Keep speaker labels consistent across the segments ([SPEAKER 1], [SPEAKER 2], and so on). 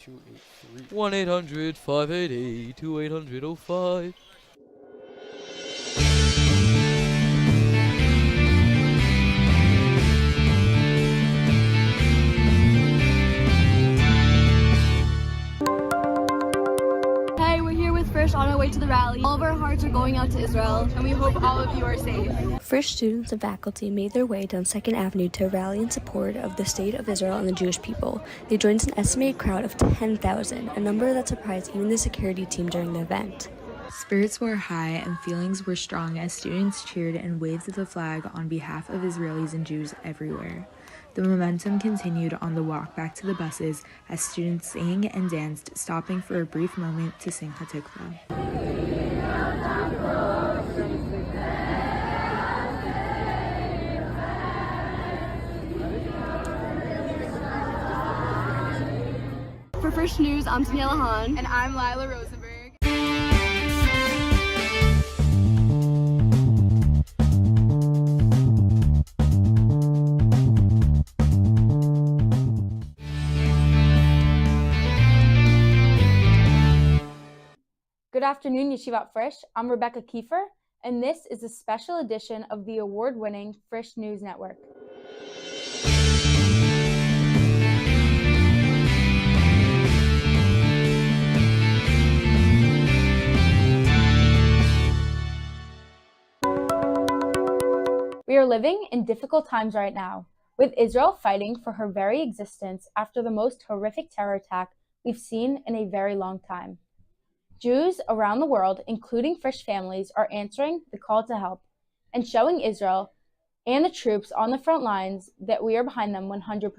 [SPEAKER 1] 283 1-800-588-2800-05.
[SPEAKER 2] Hey, we're here with Frisch on our way to the rally. All of our hearts are going out to Israel, and we hope all of you are safe.
[SPEAKER 3] Frisch students and faculty made their way down 2nd Avenue to rally in support of the State of Israel and the Jewish people. They joined an estimated crowd of 10,000, a number that surprised even the security team during the event.
[SPEAKER 4] Spirits were high and feelings were strong as students cheered and waved the flag on behalf of Israelis and Jews everywhere. The momentum continued on the walk back to the buses as students sang and danced, stopping for a brief moment to sing Hatikva.
[SPEAKER 2] For Frisch News, I'm Daniela Hahn.
[SPEAKER 5] And I'm Lila Rosenberg.
[SPEAKER 6] Good afternoon, Yeshivat Frisch. I'm Rebecca Kiefer, and this is a special edition of the award-winning Frisch News Network. We are living in difficult times right now, with Israel fighting for her very existence after the most horrific terror attack we've seen in a very long time. Jews around the world, including Frisch families, are answering the call to help and showing Israel and the troops on the front lines that we are behind them 100%.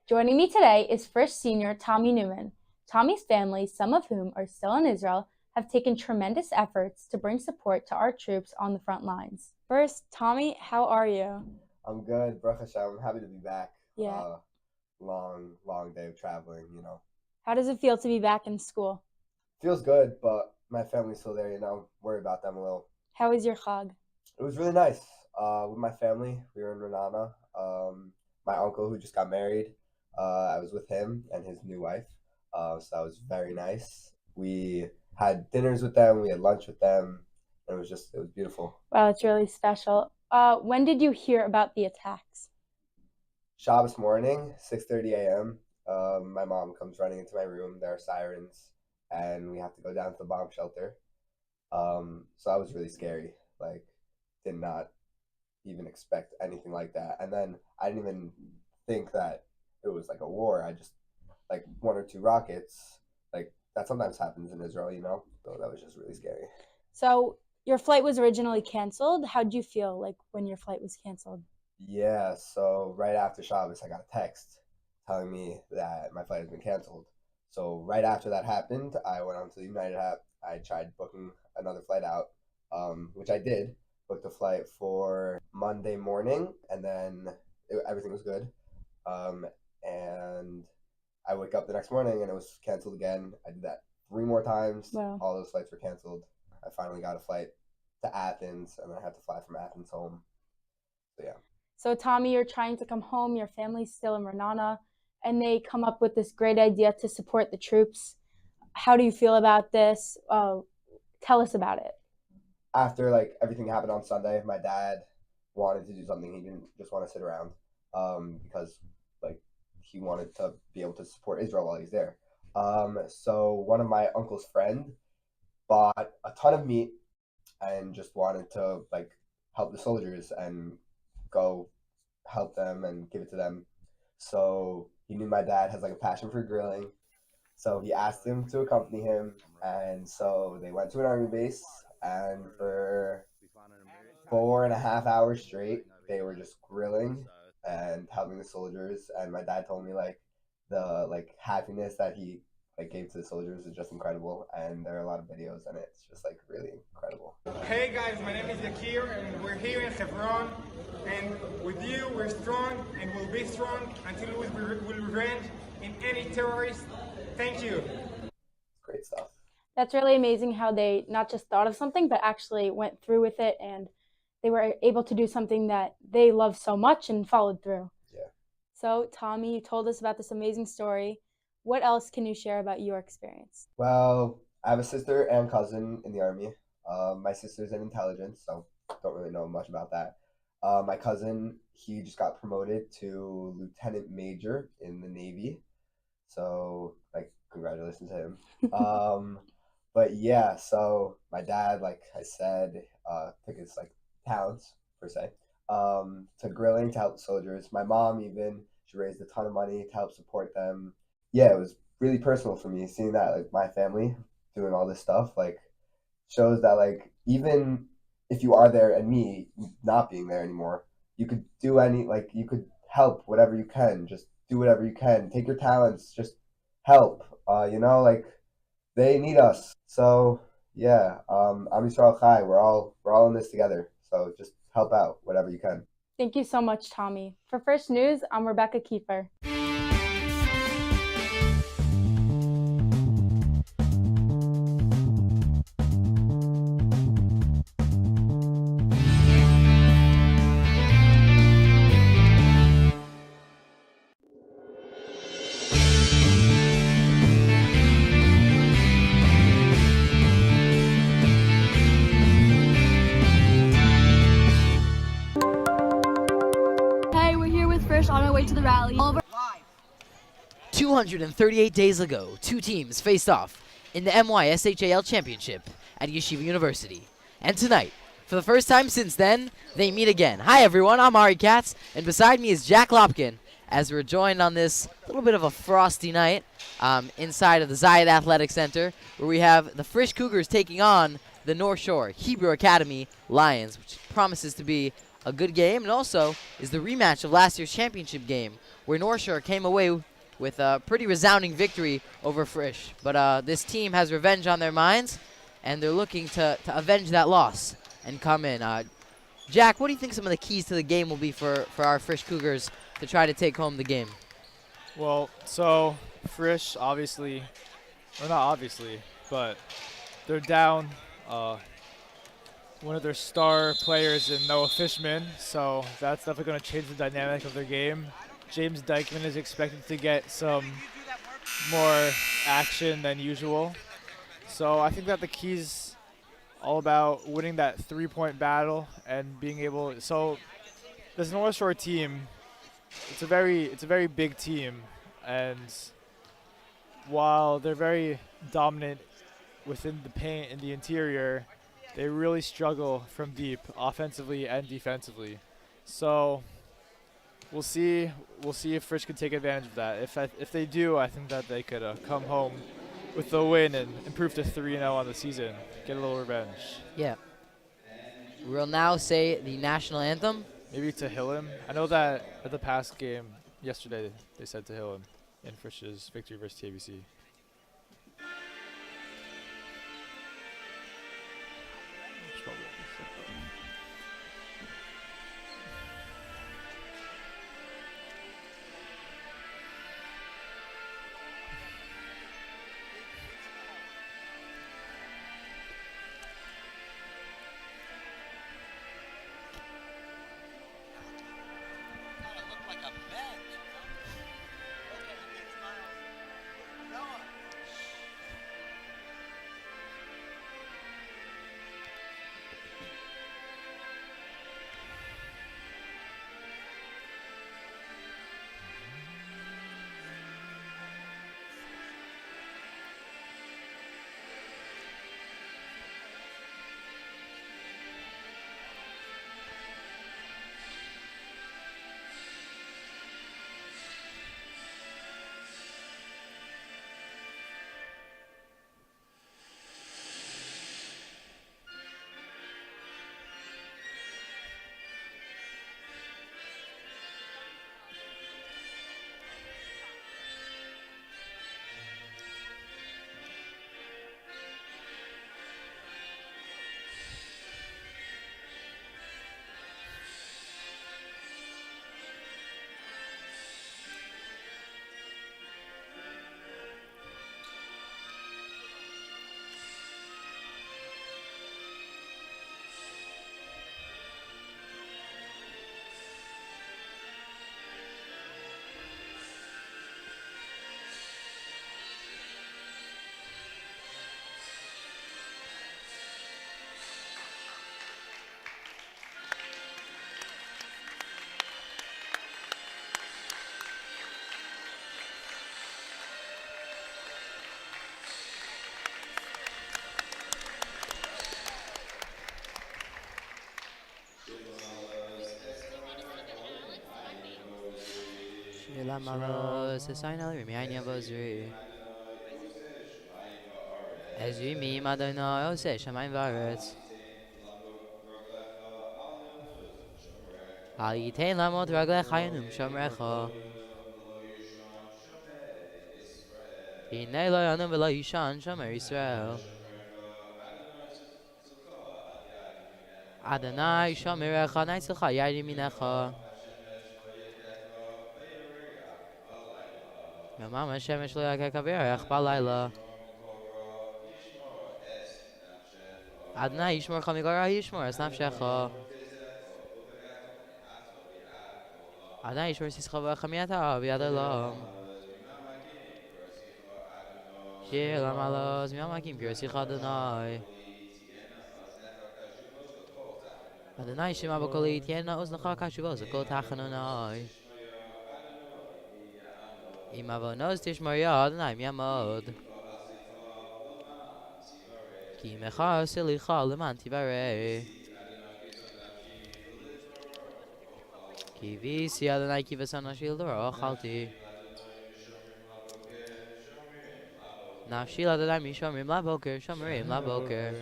[SPEAKER 6] Joining me today is Frisch senior Tommy Newman. Tommy's family, some of whom are still in Israel, have taken tremendous efforts to bring support to our troops on the front lines. First, Tommy, how are you?
[SPEAKER 7] I'm good, Baruch Hashem. I'm happy to be back.
[SPEAKER 6] Yeah.
[SPEAKER 7] Long day of traveling,
[SPEAKER 6] How does it feel to be back in school?
[SPEAKER 7] Feels good, but my family's still there, worry about them a little.
[SPEAKER 6] How was your Chag?
[SPEAKER 7] It was really nice. With my family, we were in Renana. My uncle who just got married, I was with him and his new wife. So that was very nice. We had dinners with them, we had lunch with them. It was beautiful.
[SPEAKER 6] Wow, it's really special. When did you hear about the attacks?
[SPEAKER 7] Shabbos morning, 6:30 a.m. My mom comes running into my room. There are sirens, and we have to go down to the bomb shelter. So that was really scary. Did not even expect anything like that. And then I didn't even think that it was like a war. I just, one or two rockets, that sometimes happens in Israel, So that was just really scary.
[SPEAKER 6] So your flight was originally canceled. How did you feel when your flight was canceled?
[SPEAKER 7] Yeah, so right after Shabbos, I got a text telling me that my flight has been canceled. So right after that happened, I went onto the United app. I tried booking another flight out, which I did. Booked a flight for Monday morning, and then everything was good. And I wake up the next morning, and it was canceled again. I did that 3 more times.
[SPEAKER 6] Wow.
[SPEAKER 7] All those flights were canceled. I finally got a flight to Athens, and then I had to fly from Athens home. So, yeah.
[SPEAKER 6] So, Tommy, you're trying to come home. Your family's still in Renana, and they come up with this great idea to support the troops. How do you feel about this? Tell us about it.
[SPEAKER 7] After, everything happened on Sunday, my dad wanted to do something. He didn't just want to sit around because, he wanted to be able to support Israel while he's there. So one of my uncle's friend bought a ton of meat and just wanted to help the soldiers and go help them and give it to them. So he knew my dad has a passion for grilling. So he asked him to accompany him, and so they went to an army base, and for 4.5 hours straight they were just grilling and helping the soldiers. And my dad told me the happiness that he gave to the soldiers is just incredible, and there are a lot of videos, and it's just really incredible.
[SPEAKER 8] Hey guys, my name is Yakir, and we're here in Hebron, and with you we're strong and we'll be strong until we will revenge in any terrorist. Thank you.
[SPEAKER 7] Great stuff.
[SPEAKER 6] That's really amazing how they not just thought of something, but actually went through with it, and they were able to do something that they love so much and followed through.
[SPEAKER 7] Yeah.
[SPEAKER 6] So, Tommy, you told us about this amazing story. What else can you share about your experience?
[SPEAKER 7] Well, I have a sister and cousin in the army. My sister's in intelligence, so don't really know much about that. My cousin, he just got promoted to lieutenant major in the Navy, so like congratulations to him. But yeah, so my dad, like I said, took his like talents per se, to grilling to help soldiers. My mom even, she raised a ton of money to help support them. Yeah, it was really personal for me seeing that like my family doing all this stuff like shows that like even if you are there and me not being there anymore, you could do any like you could help whatever you can. Just do whatever you can. Take your talents. Just help. Like they need us. So yeah, I'm Yisrael Chai. We're all in this together. So just help out whatever you can.
[SPEAKER 6] Thank you so much, Tommy. For Frisch News, I'm Rebecca Kiefer.
[SPEAKER 2] Hey, we're here with Frisch on our way to the rally.
[SPEAKER 1] 238 days ago, two teams faced off in the MYSHAL Championship at Yeshiva University. And tonight, for the first time since then, they meet again. Hi everyone, I'm Ari Katz, and beside me is Jack Lopkin, as we're joined on this little bit of a frosty night inside of the Zayed Athletic Center, where we have the Frisch Cougars taking on the North Shore Hebrew Academy Lions, which promises to be a good game, and also is the rematch of last year's championship game, where North Shore came away with a pretty resounding victory over Frisch. But this team has revenge on their minds, and they're looking to avenge that loss and come in. Jack, what do you think some of the keys to the game will be for our Frisch Cougars to try to take home the game?
[SPEAKER 5] Well, so Frisch, obviously, or not obviously, but they're down one of their star players in Noah Fishman, so that's definitely going to change the dynamic of their game. James Dykeman is expected to get some more action than usual. So I think that the key's all about winning that three-point battle and being able. So this North Shore team, it's a very big team, and while they're very dominant within the paint in the interior, they really struggle from deep, offensively and defensively. So we'll see if Frisch can take advantage of that. If they do, I think that they could come home with the win and improve to 3-0 on the season, get a little revenge.
[SPEAKER 1] Yeah. We'll now say the national anthem.
[SPEAKER 5] Maybe Tehillim. I know that at the past game yesterday they said Tehillim in Frisch's victory versus TABC.
[SPEAKER 1] Malos, Esaina Rimi Anya Vozri. Ezri Mi Madonna, Ose Shamaim Varetz. Al Yitain Lamot Raglech Hayanum Shamrecha. Hinei Lo Yanum Velo Yishan Shomer Yisrael. Adonai Shomerecha Naitzlecha Yari Minecha. Yamama Shemesh Lo Yakeh Kaverech Balayla. Adonai Yishmor Chamigara Yishmor Es Nafshecha. Adonai Yishmor Sischa V'Chamiata V'Yad Olam. Shir Lamalos Miyamakim Pirsicha Adonai. Adonai Shema B'Kolit Yena Oznacha Kashuvos Akol Tachanonai. Im Avonos Tishmor Ya Adonai Miyamod. Ki Mecha Silicha Leman Tivarei. Ki Visi Adonai Ki V'San Ashil Dora Ochalti. Nafshil Adonai Mishomrim Laboker Shomerim Laboker.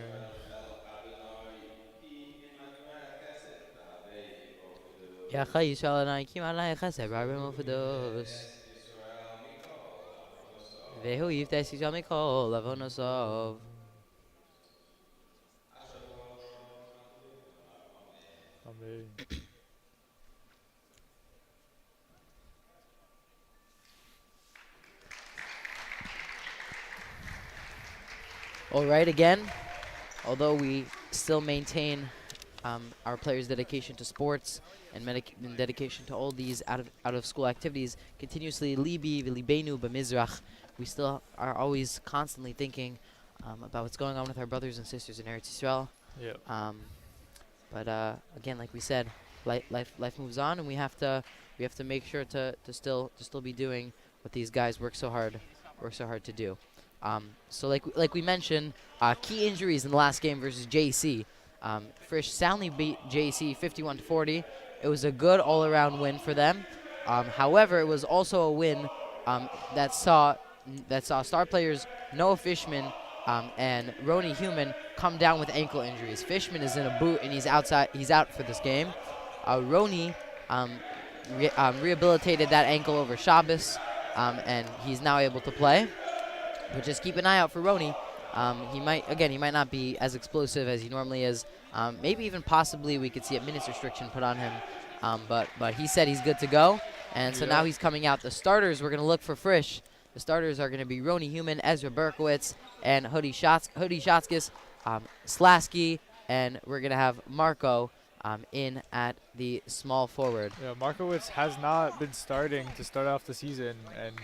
[SPEAKER 1] Yacha Yisrael Adonai Kim Adonai Chesed Rabim Ufados. Vehu Yiftes Yisrael Mikol Avonosov.
[SPEAKER 5] Amen.
[SPEAKER 1] All right, again, although we still maintain our players' dedication to sports and dedication to all these out of school activities, continuously libi v'libenu b'mizrach, we still are always constantly thinking about what's going on with our brothers and sisters in Eretz Yisrael.
[SPEAKER 5] Yep.
[SPEAKER 1] But again, like we said, life moves on, and we have to make sure to still be doing what these guys work so hard to do. So like we mentioned, key injuries in the last game versus JC. Frisch soundly beat JC 51-40. It was a good all-around win for them. However, it was also a win that saw star players Noah Fishman and Roni Human come down with ankle injuries. Fishman is in a boot and he's out for this game. Roni rehabilitated that ankle over Shabbos, and he's now able to play. But just keep an eye out for Roni. He might not be as explosive as he normally is. Maybe even possibly we could see a minutes restriction put on him. But he said he's good to go, and so now he's coming out. The starters we're gonna look for Frisch. The starters are gonna be Roni Human, Ezra Berkowitz, and Hody Shatskis, Slasky, and we're gonna have Marco in at the small forward.
[SPEAKER 5] Yeah, Markowitz has not been starting to start off the season, and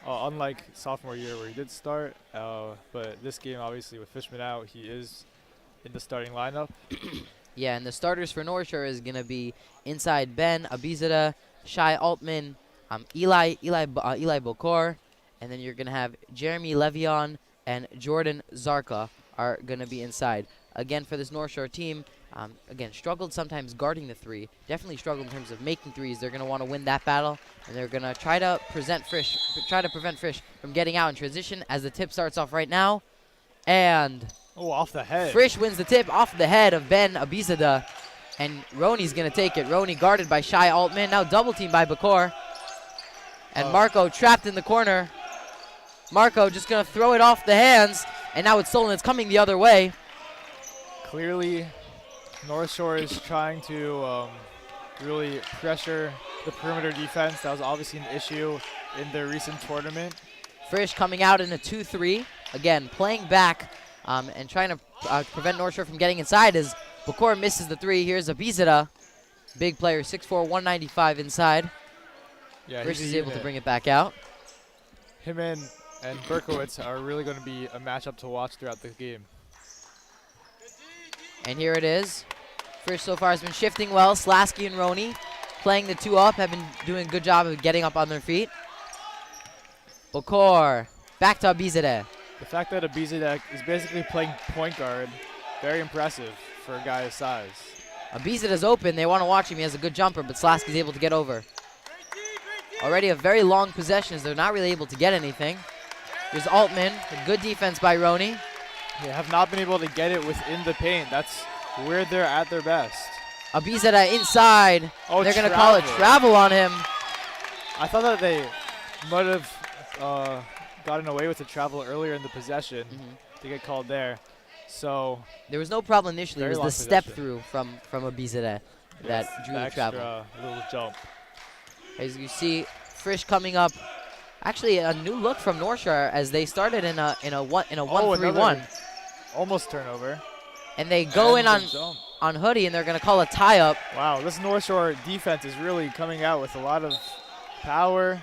[SPEAKER 5] unlike sophomore year where he did start, but this game obviously with Fishman out, he is in the starting lineup.
[SPEAKER 1] Yeah, and the starters for North Shore is gonna be inside Ben Abizada, Shai Altman, Eli Bokor, and then you're gonna have Jeremy Levion and Jordan Zarka are gonna be inside. Again, for this North Shore team, again, struggled sometimes guarding the three. Definitely struggled in terms of making threes. They're going to want to win that battle, and they're going to try to prevent Frisch from getting out in transition as the tip starts off right now. And
[SPEAKER 5] off the head.
[SPEAKER 1] Frisch wins the tip off the head of Ben Abizada, and Roni's going to take it. Roni guarded by Shai Altman, now double teamed by Bakor. And Marco trapped in the corner. Marco just going to throw it off the hands, and now it's stolen. It's coming the other way.
[SPEAKER 5] Clearly, North Shore is trying to really pressure the perimeter defense. That was obviously an issue in their recent tournament.
[SPEAKER 1] Frisch coming out in a 2-3. Again, playing back and trying to prevent North Shore from getting inside as Bakor misses the three. Here's Abizada, big player, 6'4", 195 inside.
[SPEAKER 5] Yeah,
[SPEAKER 1] Frisch is able to bring it back out.
[SPEAKER 5] Him and Berkowitz are really going to be a matchup to watch throughout the game.
[SPEAKER 1] And here it is. Frisch so far has been shifting well. Slasky and Roni playing the two up, have been doing a good job of getting up on their feet. Bakor, back to Abizadeh.
[SPEAKER 5] The fact that Abizadeh is basically playing point guard, very impressive for a guy his size.
[SPEAKER 1] Abizadeh's open. They want to watch him. He has a good jumper, but Slasky's able to get over. already a very long possession as they're not really able to get anything. Here's Altman, good defense by Roney.
[SPEAKER 5] They have not been able to get it within the paint. That's where they're at their best.
[SPEAKER 1] Abizadeh inside.
[SPEAKER 5] Oh,
[SPEAKER 1] they're going to call it travel on him.
[SPEAKER 5] I thought that they might have gotten away with the travel earlier in the possession to get called there. So
[SPEAKER 1] there was no problem initially. It was the step through from Abizadeh that drew the travel.
[SPEAKER 5] Little jump.
[SPEAKER 1] As you see, Frisch coming up. Actually, a new look from North Shore as they started in a 1-3-1.
[SPEAKER 5] Almost turnover.
[SPEAKER 1] And they go in on Hoodie, and they're going to call a tie-up.
[SPEAKER 5] Wow, this North Shore defense is really coming out with a lot of power.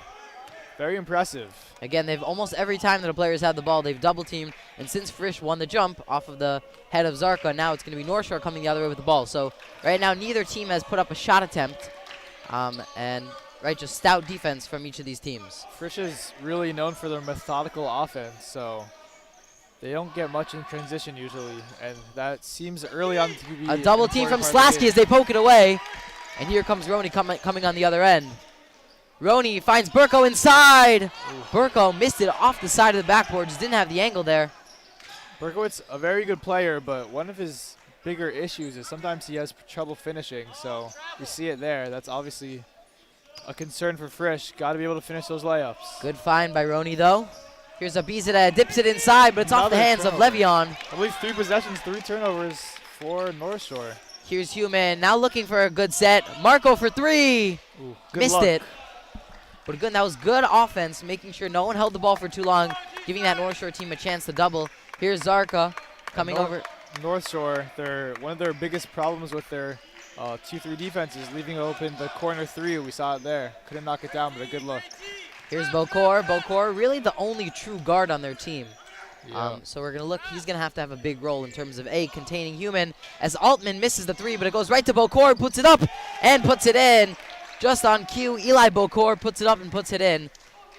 [SPEAKER 5] Very impressive.
[SPEAKER 1] Again, they've almost every time that the players had the ball, they've double-teamed. And since Frisch won the jump off of the head of Zarka, now it's going to be North Shore coming the other way with the ball. So right now, neither team has put up a shot attempt. Just stout defense from each of these teams.
[SPEAKER 5] Frisch is really known for their methodical offense, so they don't get much in transition usually, and that seems early on to be
[SPEAKER 1] a double team from Slasky as they poke it away, and here comes Roney coming on the other end. Roney finds Burko inside. Burko missed it off the side of the backboard, just didn't have the angle there.
[SPEAKER 5] Berkowitz, a very good player, but one of his bigger issues is sometimes he has trouble finishing, so we see it there. That's obviously a concern for Frisch. Got to be able to finish those layups.
[SPEAKER 1] Good find by Roney, though. Here's Abizadeh, dips it inside, but it's off the hands of Le'Veon.
[SPEAKER 5] I believe 3 possessions, 3 turnovers for North Shore.
[SPEAKER 1] Here's Human, now looking for a good set. Marco for 3. Missed it. But good, that was good offense, making sure no one held the ball for too long, giving that North Shore team a chance to double. Here's Zarka coming over.
[SPEAKER 5] North Shore, one of their biggest problems with their 2-3 defense is leaving open the corner 3. We saw it there. Couldn't knock it down, but a good look.
[SPEAKER 1] Here's Bokor. Bokor, really the only true guard on their team.
[SPEAKER 5] Yeah.
[SPEAKER 1] So we're going to look. He's going to have a big role in terms of containing Human as Altman misses the 3, but it goes right to Bokor, puts it up and puts it in. Just on cue, Eli Bokor puts it up and puts it in.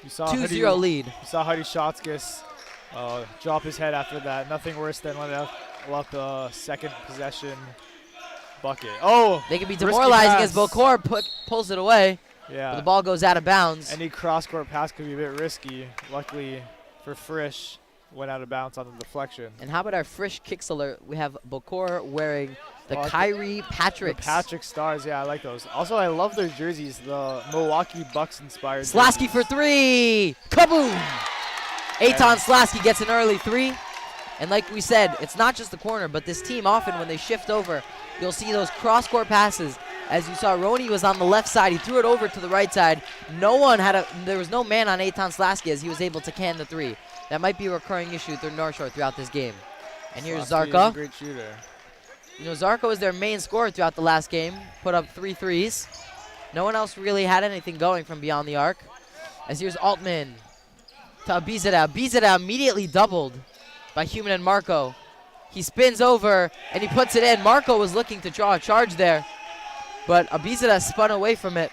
[SPEAKER 1] 2-0 lead.
[SPEAKER 5] You saw Heidi Schatzkes drop his head after that. Nothing worse than let the second possession bucket. Oh,
[SPEAKER 1] they can be demoralizing as Bokor pulls it away.
[SPEAKER 5] Yeah.
[SPEAKER 1] But the ball goes out of bounds.
[SPEAKER 5] Any cross-court pass could be a bit risky. Luckily for Frisch, went out of bounds on the deflection.
[SPEAKER 1] And how about our Frisch kicks alert? We have Bokor wearing the Kyrie Patricks.
[SPEAKER 5] The Patrick Stars, yeah, I like those. Also, I love their jerseys, the Milwaukee Bucks-inspired
[SPEAKER 1] Slasky for 3. Kaboom! Eitan Slasky gets an early 3. And like we said, it's not just the corner, but this team often when they shift over, you'll see those cross-court passes. As you saw, Roney was on the left side. He threw it over to the right side. There was no man on Eitan Slasky as he was able to can the 3. That might be a recurring issue through North Shore throughout this game. And here's Zarka.
[SPEAKER 5] Is a great shooter.
[SPEAKER 1] You know, Zarka was their main scorer throughout the last game. Put up 3 threes. No one else really had anything going from beyond the arc. As here's Altman to Abizadeh. Abizadeh immediately doubled by Human and Marco. He spins over and he puts it in. Marco was looking to draw a charge there, but Abizadeh spun away from it.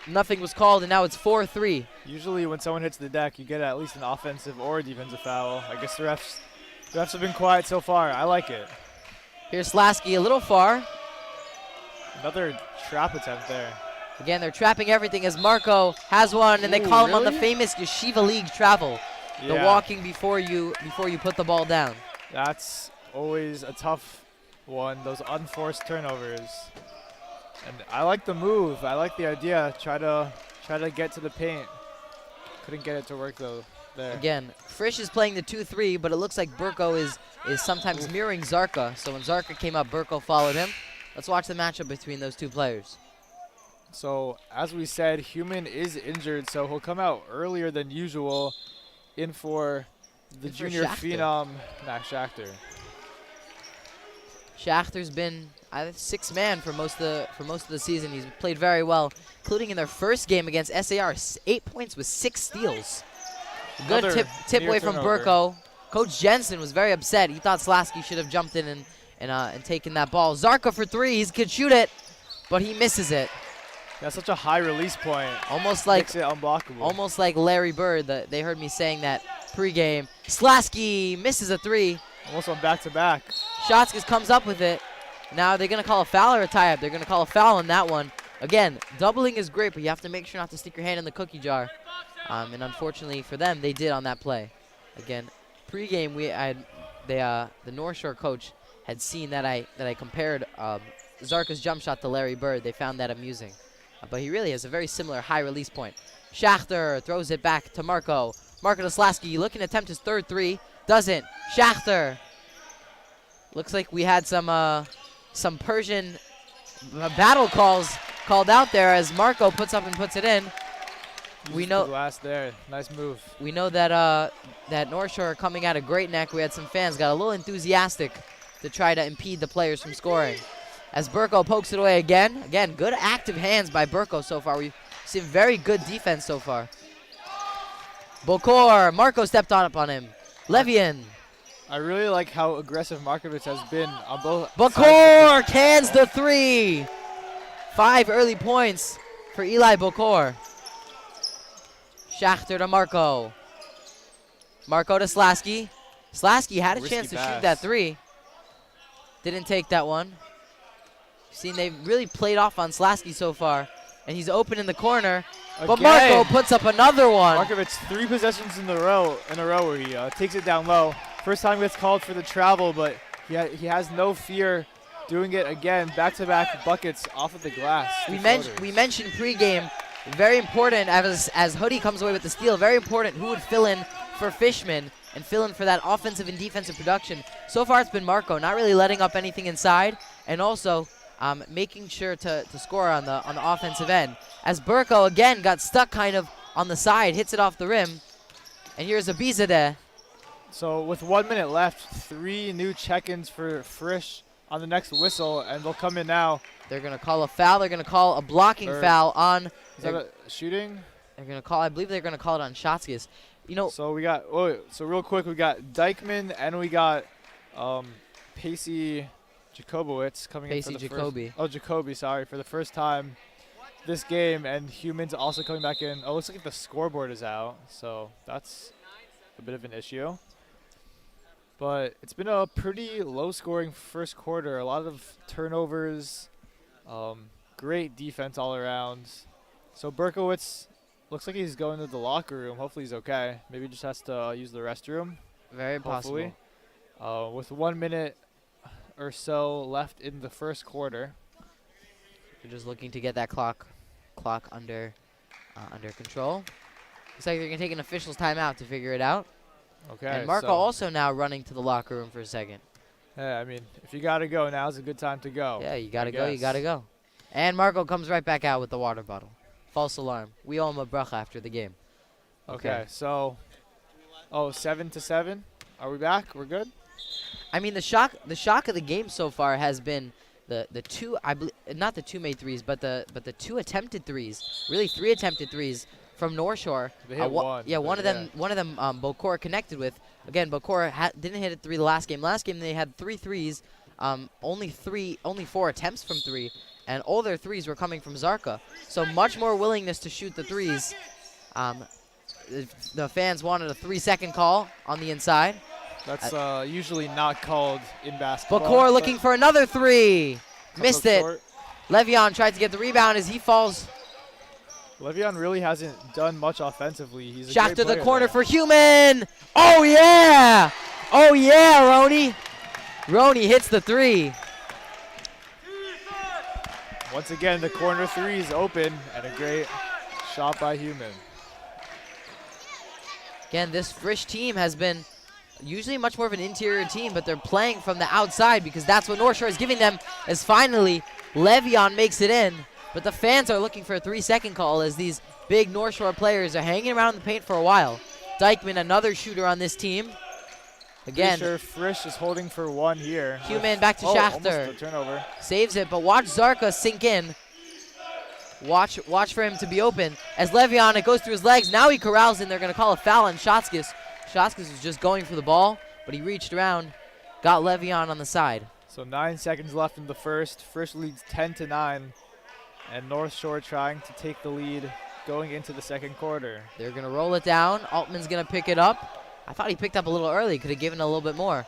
[SPEAKER 1] Nothing was called, and now it's 4-3.
[SPEAKER 5] Usually when someone hits the deck, you get at least an offensive or a defensive foul. I guess the refs have been quiet so far. I like it.
[SPEAKER 1] Here's Slasky a little far.
[SPEAKER 5] Another trap attempt there.
[SPEAKER 1] Again, they're trapping everything as Marco has one, and they call him on the famous Yeshiva League travel. The walking before you put the ball down.
[SPEAKER 5] That's always a tough one, those unforced turnovers. And I like the move. I like the idea. Try to get to the paint. Couldn't get it to work though there.
[SPEAKER 1] Again, Frisch is playing the 2-3, but it looks like Burko is sometimes mirroring Zarka. So when Zarka came up, Burko followed him. Let's watch the matchup between those two players.
[SPEAKER 5] So as we said, Human is injured, so he'll come out earlier than usual in for the junior phenom, Max Schachter.
[SPEAKER 1] Schachter's been 6th man for most of the season. He's played very well, including in their first game against SAR. 8 points with 6 steals. Good tip away from Burko. Coach Jensen was very upset. He thought Slasky should have jumped in and taken that ball. Zarka for 3. He could shoot it, but he misses it.
[SPEAKER 5] That's such a high release point.
[SPEAKER 1] Almost like
[SPEAKER 5] makes it unblockable.
[SPEAKER 1] Almost like Larry Bird. They heard me saying that pregame. Slasky misses a 3.
[SPEAKER 5] Almost on back-to-back.
[SPEAKER 1] Schatzkes comes up with it. Now they're going to call a foul or a tie-up. They're going to call a foul on that one Again, doubling is great, but you have to make sure not to stick your hand in the cookie jar. And unfortunately for them, they did on that play. Again, pregame, the North Shore coach had seen that I compared Zarka's jump shot to Larry Bird. They found that amusing. But he really has a very similar high release point. Schachter throws it back to Marco. Marco to Slasky, looking to attempt his third three. Doesn't. Schachter. Looks like we had some Persian battle calls called out there as Marco puts up and puts it in. We know
[SPEAKER 5] last there. Nice move.
[SPEAKER 1] We know that that North Shore are coming out of Great Neck. We had some fans got a little enthusiastic to try to impede the players from scoring. As Burko pokes it away again. Again, good active hands by Burko so far. We've seen very good defense so far. Bokor, Marco stepped up on him. Levian.
[SPEAKER 5] I really like how aggressive Markovic has been on both.
[SPEAKER 1] Bokor cans the three. 5 early points for Eli Bokor. Schachter to Marco. Marco to Slasky. Slasky had a chance to shoot that three. Didn't take that one. Seen they've really played off on Slasky so far. And he's open in the corner.
[SPEAKER 5] Again.
[SPEAKER 1] But Marco puts up another one.
[SPEAKER 5] Markovic 3 possessions in a row where he takes it down low. First time gets called for the travel, but he has no fear doing it again. Back-to-back buckets off of the glass.
[SPEAKER 1] We mentioned pregame, very important as Hoodie comes away with the steal. Very important who would fill in for Fishman and fill in for that offensive and defensive production. So far it's been Marco, not really letting up anything inside, and also making sure to score on the offensive end. As Burko again got stuck kind of on the side, hits it off the rim, and here's Abizadeh.
[SPEAKER 5] So with 1 minute left, 3 new check-ins for Frisch on the next whistle, and they'll come in now.
[SPEAKER 1] They're going to call a foul. They're going to call a blocking foul on.
[SPEAKER 5] Is that a shooting?
[SPEAKER 1] They're going to call. I believe they're going to call it on Shotskis. You know.
[SPEAKER 5] So we got. Oh, so real quick, we got Dykeman and we got Pacey Jacobowitz coming in for the
[SPEAKER 1] Jacoby.
[SPEAKER 5] first. Oh, Jacoby. Sorry, for the first time this game, and Humans also coming back in. Oh, looks like the scoreboard is out, so that's a bit of an issue. But it's been a pretty low-scoring first quarter. A lot of turnovers. Great defense all around. So Berkowitz looks like he's going to the locker room. Hopefully he's okay. Maybe he just has to use the restroom.
[SPEAKER 1] Very possible.
[SPEAKER 5] With 1 minute or so left in the first quarter.
[SPEAKER 1] They're just looking to get that clock under control. Looks like they're going to take an official's timeout to figure it out.
[SPEAKER 5] Okay.
[SPEAKER 1] And Marco also now running to the locker room for a second.
[SPEAKER 5] Yeah, I mean, if you got to go, now's a good time to go.
[SPEAKER 1] Yeah, you got to go, you got to go. And Marco comes right back out with the water bottle. False alarm. We owe him a bracha after the game.
[SPEAKER 5] Okay, so, 7-7. Are we back? We're good?
[SPEAKER 1] I mean, the shock of the game so far has been the two, I believe, not the two made threes, but the 2 attempted threes. Really 3 attempted threes from North Shore.
[SPEAKER 5] They hit one.
[SPEAKER 1] Yeah, one of them Bokor connected with. Again, Bokor didn't hit a 3 the last game. Last game they had 3 threes, only 4 attempts from 3, and all their threes were coming from Zarka. So much more willingness to shoot the threes. The fans wanted a 3-second call on the inside.
[SPEAKER 5] That's usually not called in basketball.
[SPEAKER 1] Bokor looking for another 3. Missed it.
[SPEAKER 5] Short.
[SPEAKER 1] Levion tried to get the rebound as he falls.
[SPEAKER 5] Levion really hasn't done much offensively. He's a
[SPEAKER 1] Shot
[SPEAKER 5] great
[SPEAKER 1] to the
[SPEAKER 5] player
[SPEAKER 1] corner
[SPEAKER 5] though.
[SPEAKER 1] for Human. Oh, yeah. Oh, yeah, Roni. Roni hits the 3.
[SPEAKER 5] Once again, the corner 3 is open, and a great shot by Human.
[SPEAKER 1] Again, this Frisch team has been usually much more of an interior team, but they're playing from the outside because that's what North Shore is giving them, as finally Levion makes it in. But the fans are looking for a 3-second call as these big North Shore players are hanging around the paint for a while. Dykeman, another shooter on this team. Again,
[SPEAKER 5] pretty sure Frisch is holding for 1 here.
[SPEAKER 1] Human back to
[SPEAKER 5] Schachter.
[SPEAKER 1] Schachter.
[SPEAKER 5] Almost a turnover.
[SPEAKER 1] Saves it, but watch Zarka sink in. Watch for him to be open. As Levion, it goes through his legs. Now he corrals in. They're going to call a foul on Shotskis. Shotskis was just going for the ball, but he reached around, got Levion on the side.
[SPEAKER 5] So 9 seconds left in the first. Frisch leads 10-9. And North Shore trying to take the lead going into the second quarter.
[SPEAKER 1] They're going to roll it down. Altman's going to pick it up. I thought he picked up a little early. Could have given a little bit more.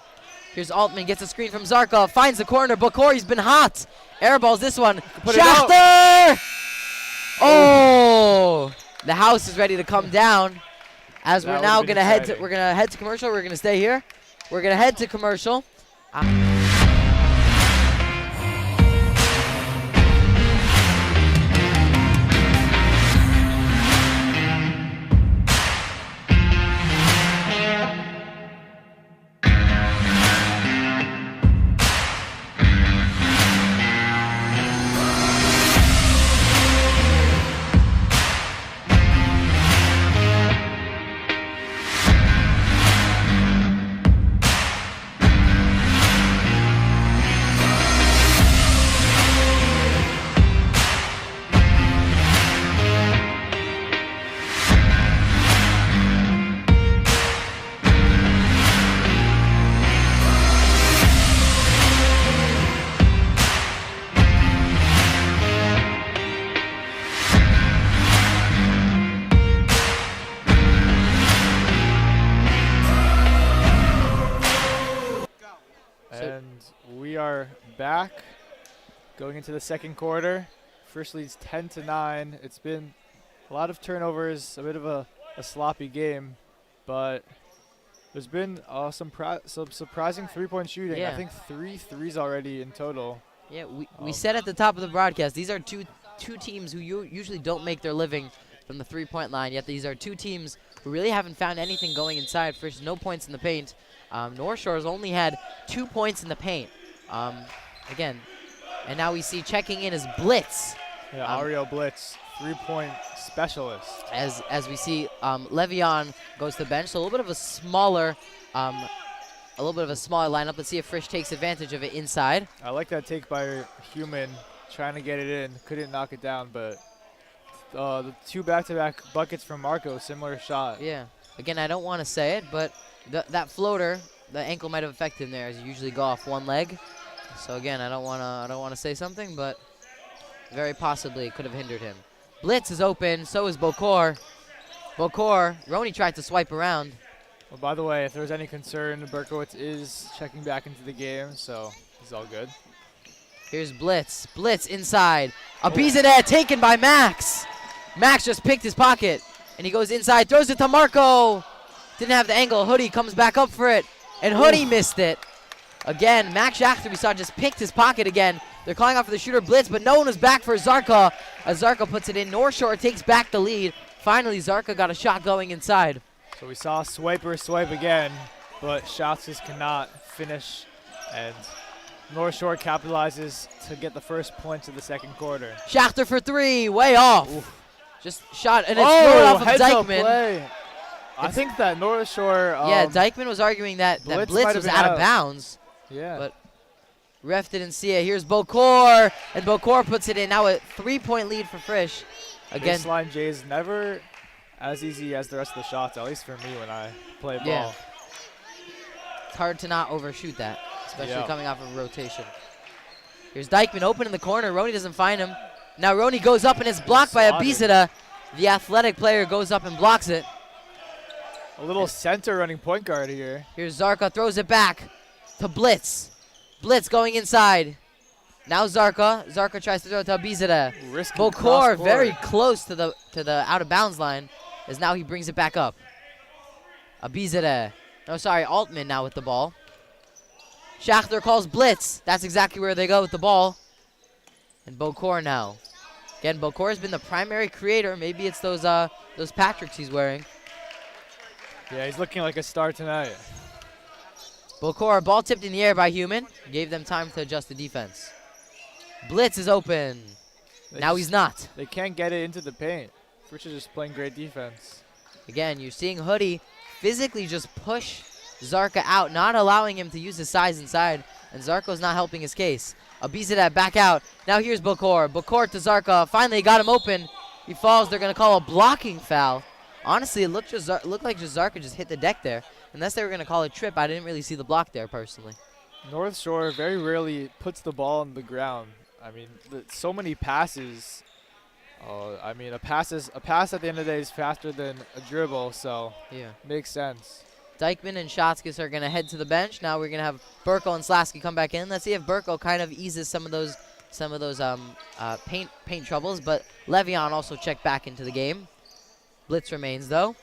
[SPEAKER 1] Here's Altman. Gets a screen from Zarkov. Finds the corner. Bokor, he's been hot. Airballs this one. Schachter! the house is ready to come down. As
[SPEAKER 5] That
[SPEAKER 1] we're now
[SPEAKER 5] would've been
[SPEAKER 1] gonna head to
[SPEAKER 5] exciting.
[SPEAKER 1] commercial. We're gonna stay here. We're gonna head to commercial.
[SPEAKER 5] And we are back going into the second quarter. First leads 10-9. It's been a lot of turnovers, a bit of a sloppy game, but there's been some surprising three-point shooting.
[SPEAKER 1] Yeah.
[SPEAKER 5] I think 3 threes already in total.
[SPEAKER 1] Yeah, we said at the top of the broadcast, these are two teams who usually don't make their living from the three-point line, yet these are two teams who really haven't found anything going inside. Frisch, no points in the paint. North Shore's only had 2 points in the paint. Again, and now we see checking in is Blitz.
[SPEAKER 5] Yeah, Ariel Blitz, three-point specialist.
[SPEAKER 1] As we see, Le'Veon goes to the bench, so a little bit of a smaller lineup. Let's see if Frisch takes advantage of it inside.
[SPEAKER 5] I like that take by Human, trying to get it in. Couldn't knock it down, but the 2 back-to-back buckets from Marco, similar shot.
[SPEAKER 1] Yeah. Again, I don't want to say it, but that floater, the ankle might have affected him there, as you usually go off one leg. So again, I don't want to say something, but very possibly it could have hindered him. Blitz is open, so is Bokor. Roney tried to swipe around.
[SPEAKER 5] Well, by the way, if there was any concern, Berkowitz is checking back into the game, so he's all good.
[SPEAKER 1] Here's Blitz. Blitz inside. Abizadeh taken by Max. Max just picked his pocket, and he goes inside, throws it to Marco. Didn't have the angle. Hoodie comes back up for it, and Hoodie missed it. Again, Max Schachter, we saw, just picked his pocket again. They're calling out for the shooter Blitz, but no one was back for Zarka. As Zarka puts it in, North Shore takes back the lead. Finally, Zarka got a shot going inside.
[SPEAKER 5] So we saw Swiper swipe again, but shots just cannot finish, and North Shore capitalizes to get the first points of the second quarter.
[SPEAKER 1] Schachter for 3, way off. Oof. Just shot, and it's thrown off of Dykeman.
[SPEAKER 5] Play. I think that North Shore.
[SPEAKER 1] Yeah, Dykeman was arguing that Blitz was out of bounds.
[SPEAKER 5] Yeah.
[SPEAKER 1] But ref didn't see it. Here's Bokor, and Bokor puts it in. Now a 3-point lead for Frisch. Again,
[SPEAKER 5] baseline J is never as easy as the rest of the shots, at least for me when I play ball.
[SPEAKER 1] Yeah. It's hard to not overshoot that, especially coming off of a rotation. Here's Dykeman open in the corner. Roney doesn't find him. Now Roney goes up, and it's blocked by Abizadeh. The athletic player goes up and blocks it.
[SPEAKER 5] A little center running point guard here.
[SPEAKER 1] Here's Zarka, throws it back to Blitz. Blitz going inside. Now Zarka. Zarka tries to throw it to Abizadeh. Bokor very close to the out of bounds line, as now he brings it back up. Abizadeh. No, sorry, Altman now with the ball. Schachter calls Blitz. That's exactly where they go with the ball. And Bokor now. Again, Bokor has been the primary creator. Maybe it's those Patricks he's wearing.
[SPEAKER 5] Yeah, he's looking like a star tonight.
[SPEAKER 1] Bokor, ball tipped in the air by Human. Gave them time to adjust the defense. Blitz is open. Now he's not.
[SPEAKER 5] They can't get it into the paint. Frisch is just playing great defense.
[SPEAKER 1] Again, you're seeing Hoodie physically just push Zarka out, not allowing him to use his size inside. And Zarko's not helping his case. Abizadeh back out. Now here's Bokor. Bokor to Zarka. Finally got him open. He falls. They're going to call a blocking foul. Honestly, it looked like Zarka just hit the deck there. Unless they were going to call a trip, I didn't really see the block there personally.
[SPEAKER 5] North Shore very rarely puts the ball on the ground. I mean, so many passes. I mean, a pass at the end of the day is faster than a dribble, so
[SPEAKER 1] yeah,
[SPEAKER 5] makes sense.
[SPEAKER 1] Dykeman and Schatzkis are going to head to the bench. Now we're going to have Burko and Slasky come back in. Let's see if Burko kind of eases some of those paint troubles, but Le'Veon also checked back into the game. Blitz remains, though.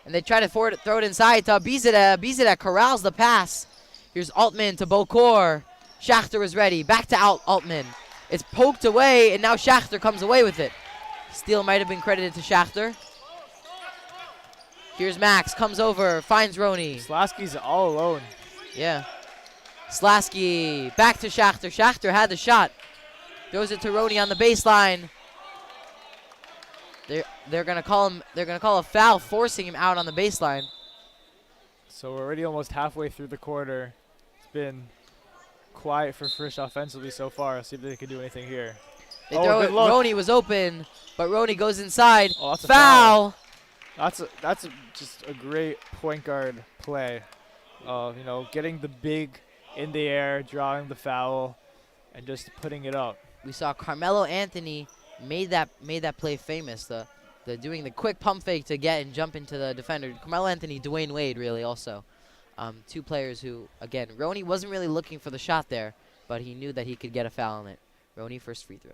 [SPEAKER 1] And they try to throw it inside to Bizida. Bizida corrals the pass. Here's Altman to Bokor. Schachter is ready. Back to Altman. It's poked away, and now Schachter comes away with it. Steal might have been credited to Schachter. Here's Max. Comes over. Finds Roney.
[SPEAKER 5] Slasky's all alone.
[SPEAKER 1] Yeah. Slasky. Back to Schachter. Schachter had the shot. Throws it to Roney on the baseline. They're gonna call him. They're gonna call a foul, forcing him out on the baseline.
[SPEAKER 5] So we're already almost halfway through the quarter. It's been quiet for Frisch offensively so far. Let's see if they can do anything here.
[SPEAKER 1] They throw it. Roney was open, but Roney goes inside.
[SPEAKER 5] Oh, that's a
[SPEAKER 1] foul.
[SPEAKER 5] That's just a great point guard play. You know, getting the big in the air, drawing the foul, and just putting it up.
[SPEAKER 1] We saw Carmelo Anthony made that play famous. The doing the quick pump fake to get and jump into the defender. Carmelo Anthony, Dwayne Wade, really also. Two players who, again, Roney wasn't really looking for the shot there, but he knew that he could get a foul on it. Roney first free throw.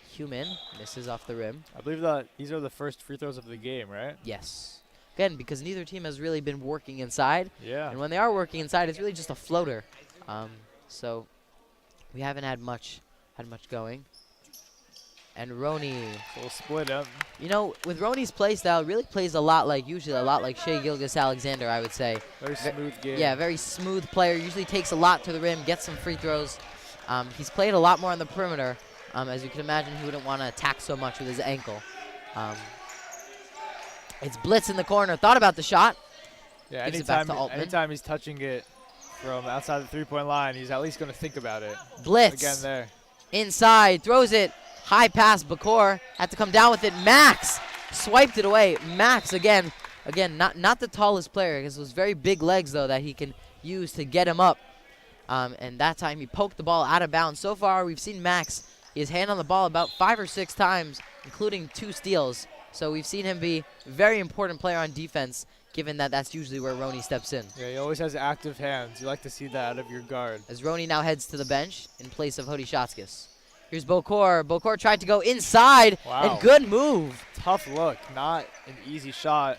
[SPEAKER 1] Human misses off the rim.
[SPEAKER 5] I believe that these are the first free throws of the game, right?
[SPEAKER 1] Yes. Again, because neither team has really been working inside.
[SPEAKER 5] Yeah.
[SPEAKER 1] And when they are working inside, it's really just a floater. So we haven't had much going. And Roney.
[SPEAKER 5] A little split up.
[SPEAKER 1] You know, with Roney's play style, really plays usually a lot like Shai Gilgeous-Alexander, I would say.
[SPEAKER 5] Very smooth game.
[SPEAKER 1] Yeah, very smooth player. Usually takes a lot to the rim, gets some free throws. He's played a lot more on the perimeter. As you can imagine, he wouldn't want to attack so much with his ankle. It's Blitz in the corner. Thought about the shot.
[SPEAKER 5] Yeah,
[SPEAKER 1] Gives it back to Altman.
[SPEAKER 5] anytime he's touching it from outside the three-point line, he's at least going to think about it.
[SPEAKER 1] Blitz.
[SPEAKER 5] Again there.
[SPEAKER 1] Inside. Throws it. High pass. Bakor had to come down with it. Max swiped it away. Max, again, not the tallest player. Because those very big legs, though, that he can use to get him up. And that time he poked the ball out of bounds. So far, we've seen Max. His hand on the ball about 5 or 6 times, including 2 steals. So we've seen him be a very important player on defense, given that that's usually where Roney steps in.
[SPEAKER 5] Yeah, he always has active hands. You like to see that out of your guard.
[SPEAKER 1] As Roney now heads to the bench in place of Hody Schatzkis. Here's Bokor. Bokor tried to go inside, and good move.
[SPEAKER 5] Tough look, not an easy shot.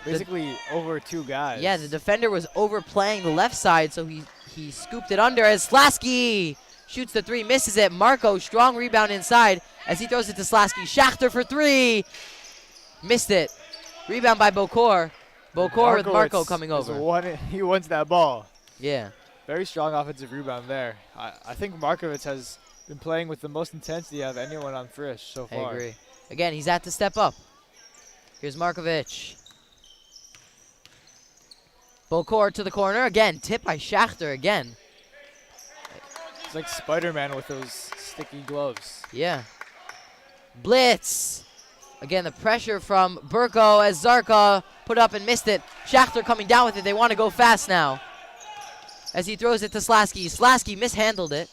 [SPEAKER 5] Basically over 2 guys.
[SPEAKER 1] Yeah, the defender was overplaying the left side, so he scooped it under as Slasky shoots the 3, misses it. Marco, strong rebound inside as he throws it to Slasky. Schachter for 3. Missed it. Rebound by Bokor. Bokor with Marco coming over.
[SPEAKER 5] He wants that ball.
[SPEAKER 1] Yeah.
[SPEAKER 5] Very strong offensive rebound there. I think Markovitz has been playing with the most intensity out of anyone on Frisch so far.
[SPEAKER 1] I agree. Again, he's had to step up. Here's Markovic. Bokor to the corner. Again, tip by Schachter again.
[SPEAKER 5] It's like Spider-Man with those sticky gloves.
[SPEAKER 1] Yeah. Blitz. Again, the pressure from Burko as Zarka put up and missed it. Schachter coming down with it. They want to go fast now. As he throws it to Slasky. Slasky mishandled it.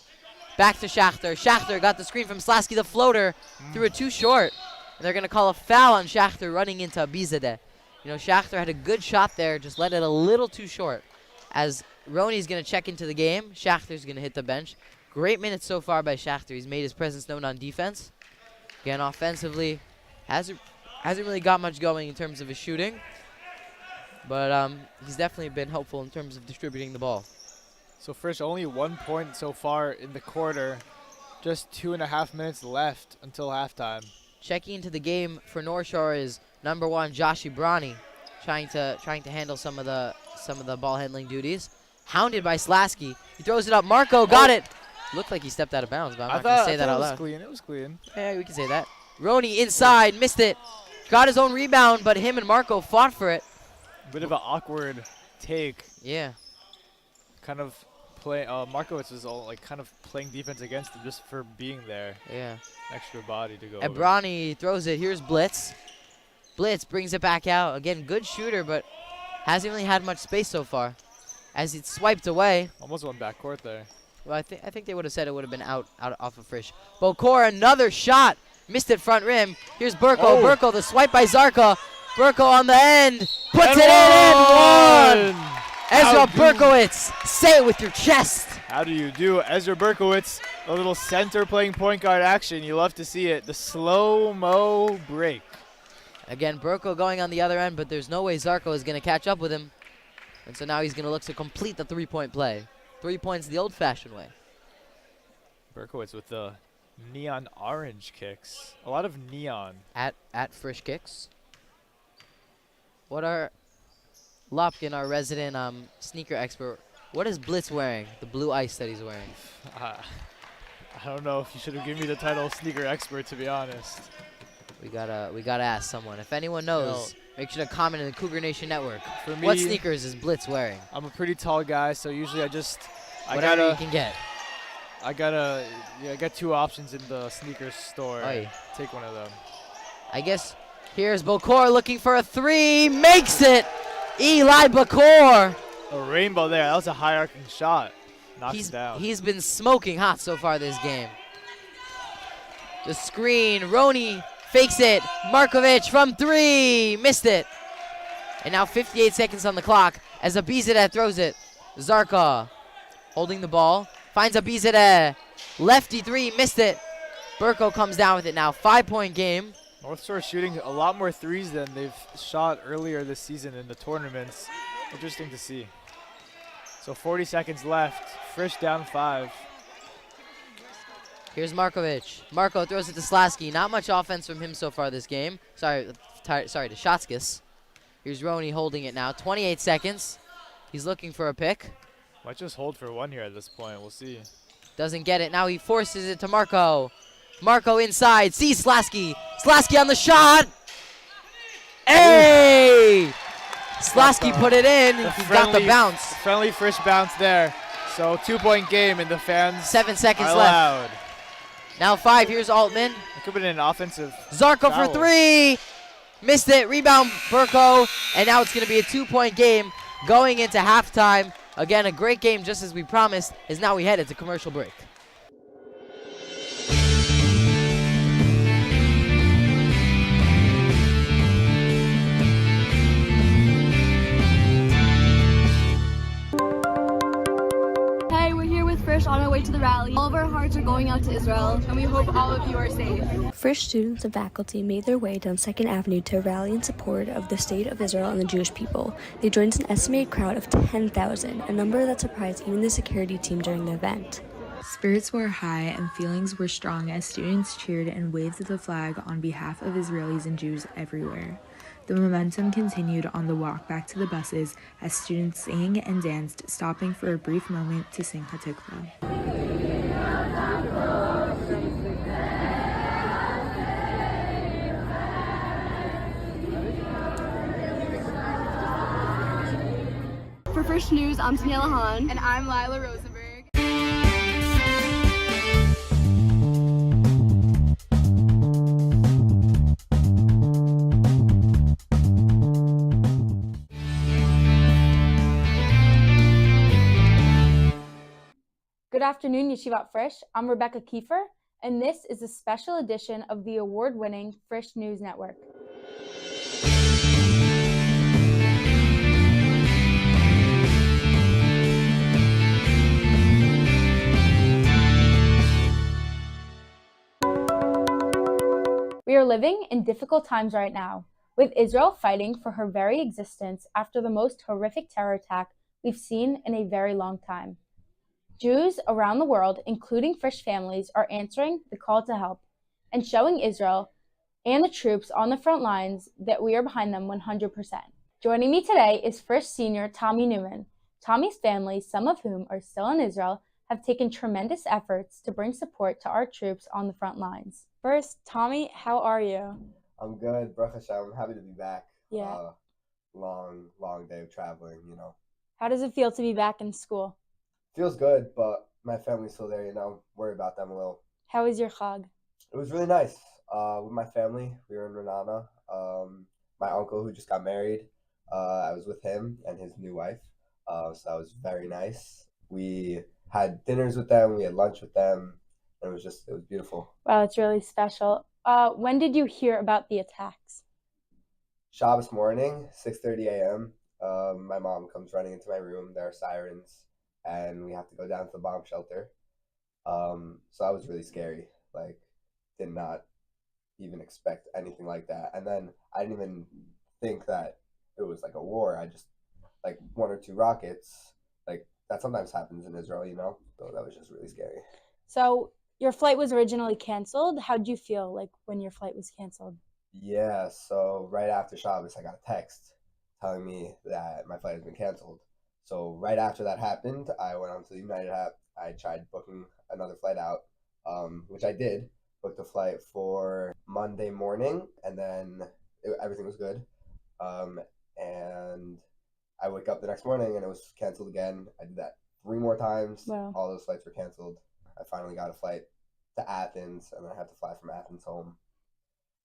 [SPEAKER 1] Back to Schachter. Schachter got the screen from Slasky. The floater threw it too short. And they're going to call a foul on Schachter running into Bizadeh. You know, Schachter had a good shot there, just let it a little too short. As Roney's going to check into the game, Schachter's going to hit the bench. Great minutes so far by Schachter. He's made his presence known on defense. Again, offensively, hasn't really got much going in terms of his shooting. But he's definitely been helpful in terms of distributing the ball.
[SPEAKER 5] So Frisch only 1 point so far in the quarter. Just 2.5 minutes left until halftime. Checking
[SPEAKER 1] into the game for North Shore is number 1 Josh Ibrani, trying to handle some of the ball handling duties. Hounded by Slasky. He throws it up. Marco got it. Looked like he stepped out of bounds, but I'm not going to say that out loud.
[SPEAKER 5] It was clean.
[SPEAKER 1] Yeah, we can say that. Roney inside, missed it. Got his own rebound, but him and Marco fought for it.
[SPEAKER 5] Bit of an awkward take.
[SPEAKER 1] Yeah.
[SPEAKER 5] Kind of play. Markowitz was kind of playing defense against him just for being there.
[SPEAKER 1] Yeah.
[SPEAKER 5] Extra body to go.
[SPEAKER 1] Ibrani throws it. Here's Blitz. Blitz brings it back out. Again, good shooter, but hasn't really had much space so far. As it's swiped away.
[SPEAKER 5] Almost went backcourt there.
[SPEAKER 1] Well, I think they would have said it would have been out off of Frisch. Bokor, another shot. Missed it front rim. Here's Burko.
[SPEAKER 5] Oh.
[SPEAKER 1] Burko, the swipe by Zarka. Burko on the end. Puts it in and one. Ezra Berkowitz, say it with your chest.
[SPEAKER 5] How do you do? Ezra Berkowitz A little center playing point guard action. You love to see it. The slow-mo break.
[SPEAKER 1] Again, Burko going on the other end, but there's no way Zarko is going to catch up with him. And so now he's going to look to complete the three-point play. 3 points the old-fashioned way.
[SPEAKER 5] Berkowitz with the neon orange kicks. A lot of neon.
[SPEAKER 1] At Frisch Kicks. What are Lopkin, our resident sneaker expert, what is Blitz wearing? The blue ice that he's wearing.
[SPEAKER 5] I don't know if you should have given me the title sneaker expert, to be honest.
[SPEAKER 1] We gotta ask someone. If anyone knows, make sure to comment in the Cougar Nation Network.
[SPEAKER 5] For me,
[SPEAKER 1] what sneakers is Blitz wearing?
[SPEAKER 5] I'm a pretty tall guy, so usually
[SPEAKER 1] Whatever you can get.
[SPEAKER 5] I got 2 options in the sneakers store.
[SPEAKER 1] Oy.
[SPEAKER 5] Take one of them.
[SPEAKER 1] I guess here's Bokor looking for a 3, makes it! Eli Bokor!
[SPEAKER 5] A rainbow there. That was a high arcing shot. Knocks it down.
[SPEAKER 1] He's been smoking hot so far this game. The screen, Roni fakes it. Markovic from 3, missed it. And now 58 seconds on the clock as Abizadeh throws it. Zarka holding the ball, finds Abizadeh. Lefty 3, missed it. Burko comes down with it now. 5-point game.
[SPEAKER 5] North Shore shooting a lot more threes than they've shot earlier this season in the tournaments. Interesting to see. So 40 seconds left. Frisch down 5.
[SPEAKER 1] Here's Markovic. Marko throws it to Slasky. Not much offense from him so far this game. Sorry to Shotskis. Here's Roni holding it now. 28 seconds. He's looking for a pick.
[SPEAKER 5] Might just hold for 1 here at this point. We'll see.
[SPEAKER 1] Doesn't get it. Now he forces it to Marko. Marko inside. Sees Slasky. Slasky on the shot. Hey! Slasky put it in. He got the bounce.
[SPEAKER 5] Friendly Frisch bounce there. So 2-point game, and the fans
[SPEAKER 1] 7 seconds
[SPEAKER 5] are
[SPEAKER 1] left.
[SPEAKER 5] loud.
[SPEAKER 1] Now 5. Here's Altman.
[SPEAKER 5] It could have been an offensive
[SPEAKER 1] Zarko
[SPEAKER 5] foul.
[SPEAKER 1] for 3. Missed it. Rebound Burko. And now it's going to be a 2-point game going into halftime. Again, a great game, just as we promised, as now we headed to commercial break.
[SPEAKER 2] Hey, we're here with Frisch on our way to the rally. All of our hearts are going out to Israel, and we hope all of you are safe.
[SPEAKER 3] Frisch students and faculty made their way down 2nd Avenue to rally in support of the state of Israel and the Jewish people. They joined an estimated crowd of 10,000, a number that surprised even the security team during the event.
[SPEAKER 4] Spirits were high and feelings were strong as students cheered and waved the flag on behalf of Israelis and Jews everywhere. The momentum continued on the walk back to the buses as students sang and danced, stopping for a brief moment to sing Hatikva.
[SPEAKER 2] For Frisch News, I'm Daniela Hahn.
[SPEAKER 6] And I'm Lila Rosenberg. Good afternoon, Yeshivat Frisch. I'm Rebecca Kiefer, and this is a special edition of the award-winning Frisch News Network. We are living in difficult times right now, with Israel fighting for her very existence after the most horrific terror attack we've seen in a very long time. Jews around the world, including Frisch families, are answering the call to help and showing Israel and the troops on the front lines that we are behind them 100%. Joining me today is Frisch senior Tommy Newman. Tommy's family, some of whom are still in Israel, have taken tremendous efforts to bring support to our troops on the front lines. First, Tommy, how are you?
[SPEAKER 7] I'm good, Baruch Hashem. I'm happy to be back.
[SPEAKER 6] Yeah.
[SPEAKER 7] Long day of traveling, you know.
[SPEAKER 6] How does it feel to be back in school?
[SPEAKER 7] Feels good, but my family's still there, you know. Worry about them a little.
[SPEAKER 6] How was your Chag?
[SPEAKER 7] It was really nice. With my family, we were in Renana. My uncle who just got married, I was with him and his new wife. So that was very nice. We had dinners with them, we had lunch with them, and it was beautiful.
[SPEAKER 6] Wow, it's really special. When did you hear about the attacks?
[SPEAKER 7] Shabbos morning, 6:30 a.m. My mom comes running into my room. There are sirens, and we have to go down to the bomb shelter. So that was really scary. Like, did not even expect anything like that. And then I didn't even think that it was like a war. I just like one or two rockets. Like that sometimes happens in Israel, you know. So that was just really scary.
[SPEAKER 6] So your flight was originally canceled. How did you feel like when your flight was canceled?
[SPEAKER 7] Yeah. So right after Shabbos, I got a text telling me that my flight has been canceled. So right after that happened, I went onto the United app. I tried booking another flight out, which I did. Booked a flight for Monday morning, and then everything was good. And I wake up the next morning and it was canceled again. I did that 3 more times.
[SPEAKER 6] Wow.
[SPEAKER 7] All those flights were canceled. I finally got a flight to Athens, and then I had to fly from Athens home.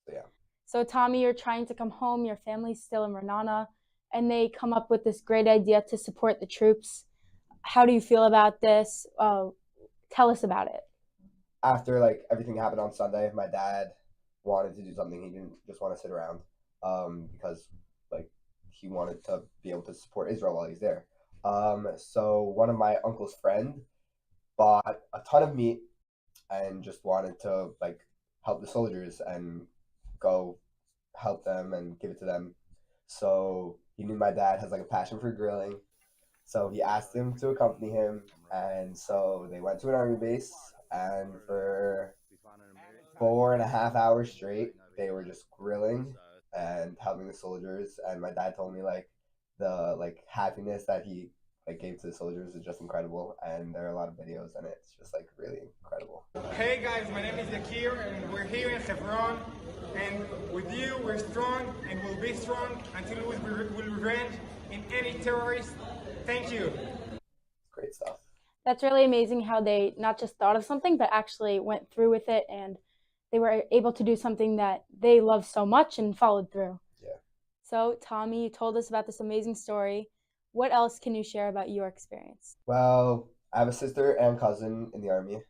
[SPEAKER 7] So yeah.
[SPEAKER 6] So Tommy, you're trying to come home. Your family's still in Renana, and they come up with this great idea to support the troops. How do you feel about this? Tell us about it.
[SPEAKER 7] After like everything happened on Sunday, my dad wanted to do something. He didn't just want to sit around, because like he wanted to be able to support Israel while he's there. So one of my uncle's friend bought a ton of meat and just wanted to like help the soldiers and go help them and give it to them. So he knew my dad has like a passion for grilling. So he asked him to accompany him, and so they went to an army base, and for 4.5 hours straight, they were just grilling and helping the soldiers. And my dad told me like the like happiness that he like gave to the soldiers is just incredible. And there are a lot of videos, and it's just like really incredible.
[SPEAKER 8] Hey guys, my name is Yakir, and we're here in Hebron. And with you, we're strong, and we'll be strong until we will revenge in any terrorist. Thank you.
[SPEAKER 7] Great stuff.
[SPEAKER 6] That's really amazing how they not just thought of something, but actually went through with it, and they were able to do something that they love so much and followed through.
[SPEAKER 7] Yeah.
[SPEAKER 6] So, Tommy, you told us about this amazing story. What else can you share about your experience?
[SPEAKER 7] Well, I have a sister and cousin in the army.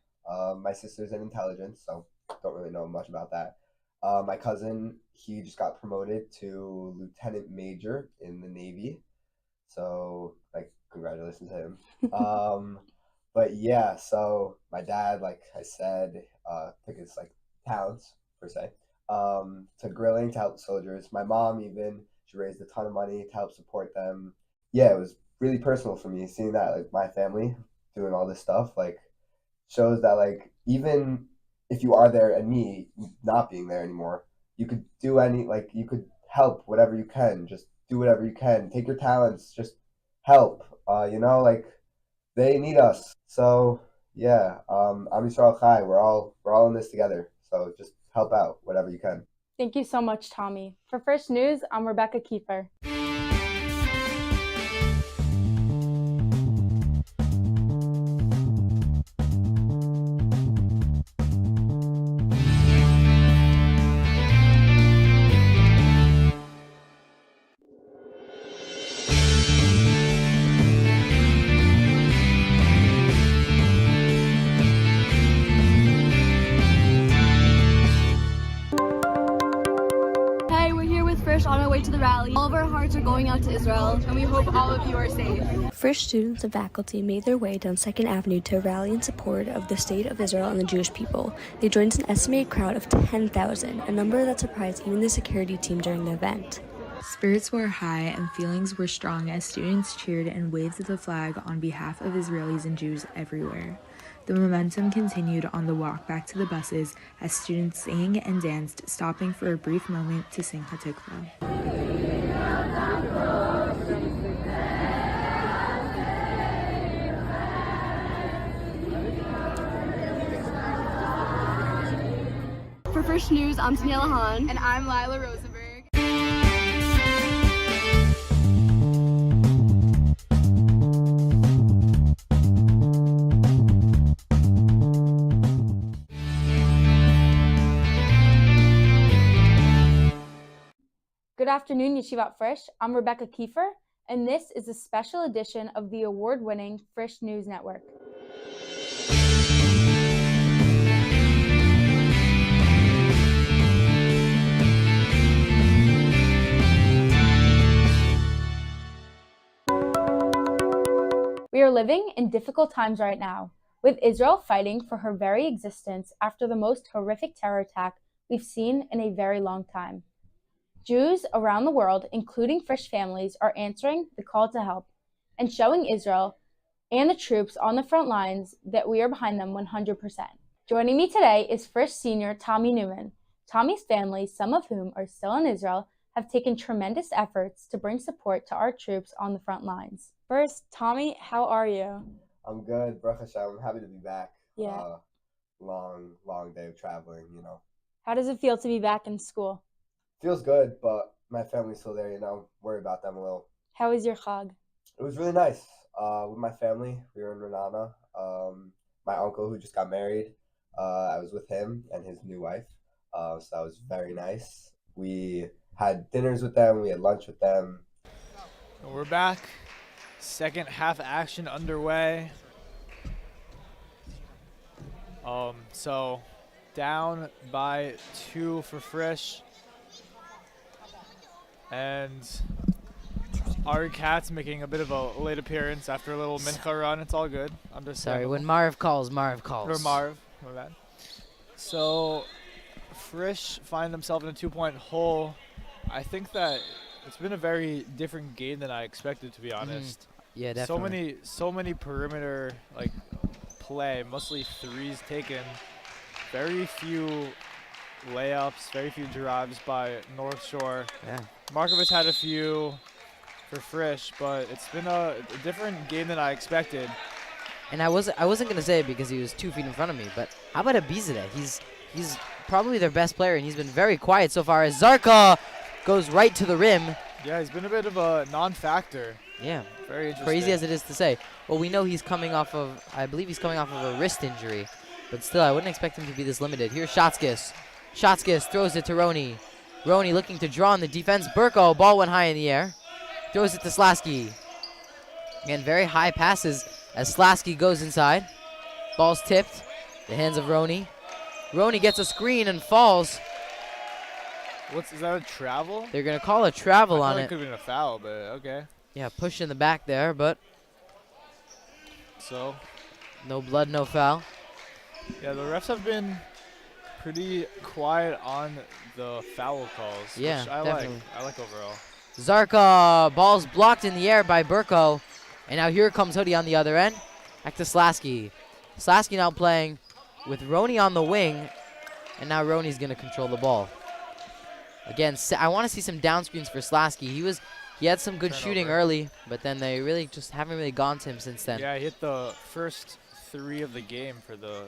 [SPEAKER 7] My sister's in intelligence, so don't really know much about that. My cousin, he just got promoted to lieutenant major in the Navy. So, like, congratulations to him. But yeah, so my dad, like I said, took his like talents per se, to grilling to help soldiers. My mom even, she raised a ton of money to help support them. Yeah, it was really personal for me seeing that like my family doing all this stuff like shows that like even if you are there and me not being there anymore, you could do any like you could help whatever you can. Just do whatever you can. Take your talents, just help. Like they need us. So yeah, Am Yisrael Chai. We're all in this together. So just help out whatever you can.
[SPEAKER 6] Thank you so much, Tommy. For Frisch News, I'm Rebecca Kiefer.
[SPEAKER 2] Hey, we're here with Frisch on our way to the rally. All of our hearts are going out to Israel, and we hope all of you are safe.
[SPEAKER 3] Frisch students and faculty made their way down 2nd Avenue to rally in support of the state of Israel and the Jewish people. They joined an estimated crowd of 10,000, a number that surprised even the security team during the event.
[SPEAKER 4] Spirits were high and feelings were strong as students cheered and waved the flag on behalf of Israelis and Jews everywhere. The momentum continued on the walk back to the buses as students sang and danced, stopping for a brief moment to sing Hatikva.
[SPEAKER 2] For Frisch News, I'm Daniela Hahn.
[SPEAKER 9] And I'm Lila Rosenberg.
[SPEAKER 6] Good afternoon, Yeshivat Frisch. I'm Rebecca Kiefer, and this is a special edition of the award-winning Frisch News Network. We are living in difficult times right now. with Israel fighting for her very existence after the most horrific terror attack we've seen in a very long time. Jews around the world, including Frisch families, are answering the call to help and showing Israel and the troops on the front lines that we are behind them 100%. Joining me today is Frisch senior Tommy Newman. Tommy's family, some of whom are still in Israel, have taken tremendous efforts to bring support to our troops on the front lines. First, Tommy, how are you?
[SPEAKER 7] I'm good, Baruch Hashem. I'm happy to be back.
[SPEAKER 6] Yeah.
[SPEAKER 7] Long day of traveling,
[SPEAKER 6] How does it feel to be back in school?
[SPEAKER 7] Feels good, but my family's still there, Worry about them a little.
[SPEAKER 6] How was your Chag?
[SPEAKER 7] It was really nice. With my family, we were in Renana. My uncle who just got married, I was with him and his new wife. So that was very nice. We had dinners with them. We had lunch with them.
[SPEAKER 5] We're back. Second half action underway. So down by 2 for Frisch. And Ari Katz making a bit of a late appearance after a little mincha run. It's all good.
[SPEAKER 1] Sorry, when Marv calls, Marv calls.
[SPEAKER 5] Or Marv, my bad. So Frisch find themselves in a 2-point hole. I think that it's been a very different game than I expected, to be honest.
[SPEAKER 1] Yeah, definitely.
[SPEAKER 5] So many perimeter play, mostly threes taken. Very few layups, very few drives by North Shore.
[SPEAKER 1] Yeah.
[SPEAKER 5] Markovich had a few for Frisch, but it's been a different game than I expected.
[SPEAKER 1] And I wasn't gonna say it because he was 2 feet in front of me, but how about Abizadeh? He's probably their best player, and he's been very quiet so far as Zarka goes right to the rim.
[SPEAKER 5] Yeah, he's been a bit of a non-factor.
[SPEAKER 1] Yeah.
[SPEAKER 5] Very interesting.
[SPEAKER 1] Crazy as it is to say. Well, we know he's coming off of, I believe he's coming off of a wrist injury, but still, I wouldn't expect him to be this limited. Here's Shatskis. Shatskis throws it to Roni. Roni looking to draw on the defense. Burko, ball went high in the air. Throws it to Slasky. Again, very high passes as Slasky goes inside. Ball's tipped. The hands of Roni. Roni gets a screen and falls.
[SPEAKER 5] Is that a travel?
[SPEAKER 1] They're going to call a travel on
[SPEAKER 5] It
[SPEAKER 1] it.
[SPEAKER 5] could have been a foul, but okay.
[SPEAKER 1] Yeah, push in the back there, but
[SPEAKER 5] So,
[SPEAKER 1] no blood, no foul.
[SPEAKER 5] yeah, the refs have been pretty quiet on the foul calls,
[SPEAKER 1] Yeah,
[SPEAKER 5] which I
[SPEAKER 1] definitely.
[SPEAKER 5] like overall.
[SPEAKER 1] Zarka, ball's blocked in the air by Burko. And now here comes Hoodie on the other end. Back to Slasky. Slasky now playing with Roni on the wing. And now Roni's going to control the ball. Again, I want to see some down screens for Slasky. He had some good shooting early, but then they really just haven't really gone to him since then.
[SPEAKER 5] Yeah, he hit the first 3 of the game for the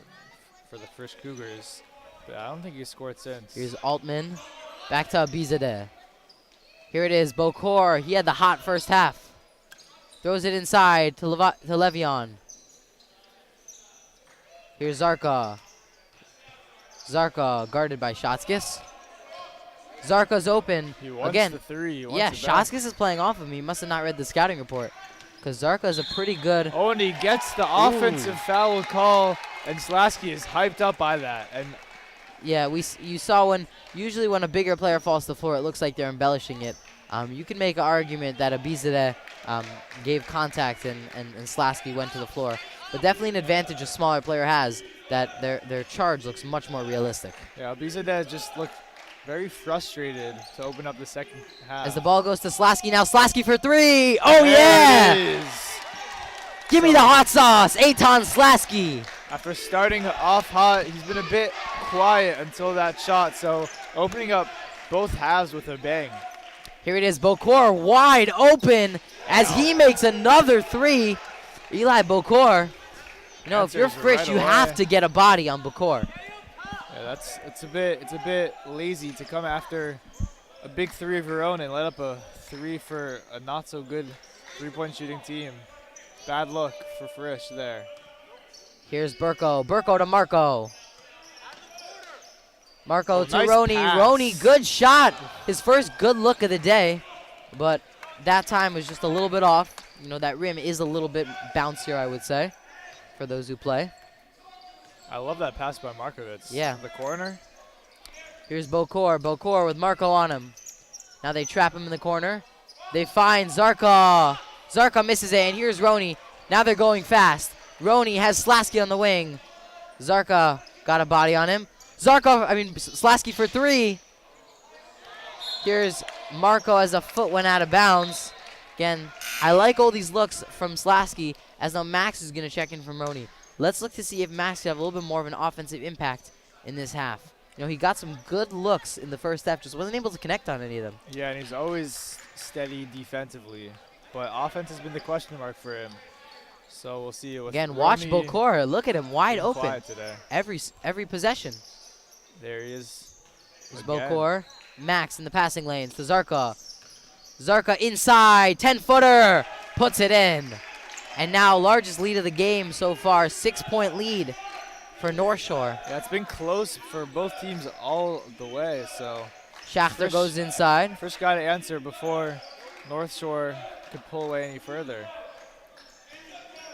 [SPEAKER 5] Frisch Cougars, but I don't think he scored since.
[SPEAKER 1] Here's Altman. Back to Abizadeh. Here it is, Bokor. He had the hot first half. Throws it inside to Levion. Here's Zarka. Zarka guarded by Shatskis. Zarka's open.
[SPEAKER 5] He wants
[SPEAKER 1] again.
[SPEAKER 5] the 3. He wants
[SPEAKER 1] Yeah,
[SPEAKER 5] it back.
[SPEAKER 1] Shatskis is playing off of him. He must have not read the scouting report, because Zarka is a pretty good.
[SPEAKER 5] Oh, and he gets the offensive foul call, and Slasky is hyped up by that. And
[SPEAKER 1] yeah, you saw usually when a bigger player falls to the floor, it looks like they're embellishing it. You can make an argument that Abizadeh gave contact and Slasky went to the floor, but definitely an advantage a smaller player has, that their charge looks much more realistic.
[SPEAKER 5] yeah, Abizadeh just looked very frustrated to open up the second half.
[SPEAKER 1] As the ball goes to Slasky, now Slasky for 3. Oh,
[SPEAKER 5] There
[SPEAKER 1] yeah!
[SPEAKER 5] it is.
[SPEAKER 1] Give me the hot sauce, Eitan Slasky.
[SPEAKER 5] After starting off hot, he's been a bit quiet until that shot, so opening up both halves with a bang.
[SPEAKER 1] Here it is, Bokor wide open as he makes another 3. Eli Bokor. You know, if you're
[SPEAKER 5] Answers
[SPEAKER 1] Frisch,
[SPEAKER 5] right
[SPEAKER 1] you
[SPEAKER 5] away.
[SPEAKER 1] have to get a body on Bokor.
[SPEAKER 5] Yeah, it's a bit lazy to come after a big 3 of your own and let up a 3 for a not so good 3-point shooting team. Bad look for Frisch there.
[SPEAKER 1] Here's Burko. Burko to Marco. Marco
[SPEAKER 5] Oh,
[SPEAKER 1] to
[SPEAKER 5] nice
[SPEAKER 1] Roni.
[SPEAKER 5] pass.
[SPEAKER 1] Roni, good shot. His first good look of the day, but that time was just a little bit off. You know, that rim is a little bit bouncier, I would say, for those who play.
[SPEAKER 5] I love that pass by Markovitz.
[SPEAKER 1] Yeah.
[SPEAKER 5] The corner.
[SPEAKER 1] Here's Bokor. Bokor with Marco on him. Now they trap him in the corner. They find Zarka. Zarka misses it, and here's Roni. Now they're going fast. Roney has Slasky on the wing. Zarka got a body on him. Slasky for 3. Here's Marco as a foot went out of bounds. Again, I like all these looks from Slasky, as now Max is going to check in from Roney. Let's look to see if Max can have a little bit more of an offensive impact in this half. You know, he got some good looks in the first half, just wasn't able to connect on any of them.
[SPEAKER 5] Yeah, and he's always steady defensively, but offense has been the question mark for him. So we'll see.
[SPEAKER 1] Again, watch Bokor. Look at him, wide open.
[SPEAKER 5] Today.
[SPEAKER 1] Every possession.
[SPEAKER 5] There he is.
[SPEAKER 1] There's Bokor. Max in the passing lanes to Zarka. Zarka inside, 10-footer, puts it in. And now largest lead of the game so far, 6-point lead for North Shore.
[SPEAKER 5] Yeah, it's been close for both teams all the way, so.
[SPEAKER 1] Schachter goes inside.
[SPEAKER 5] Frisch got to answer before North Shore could pull away any further.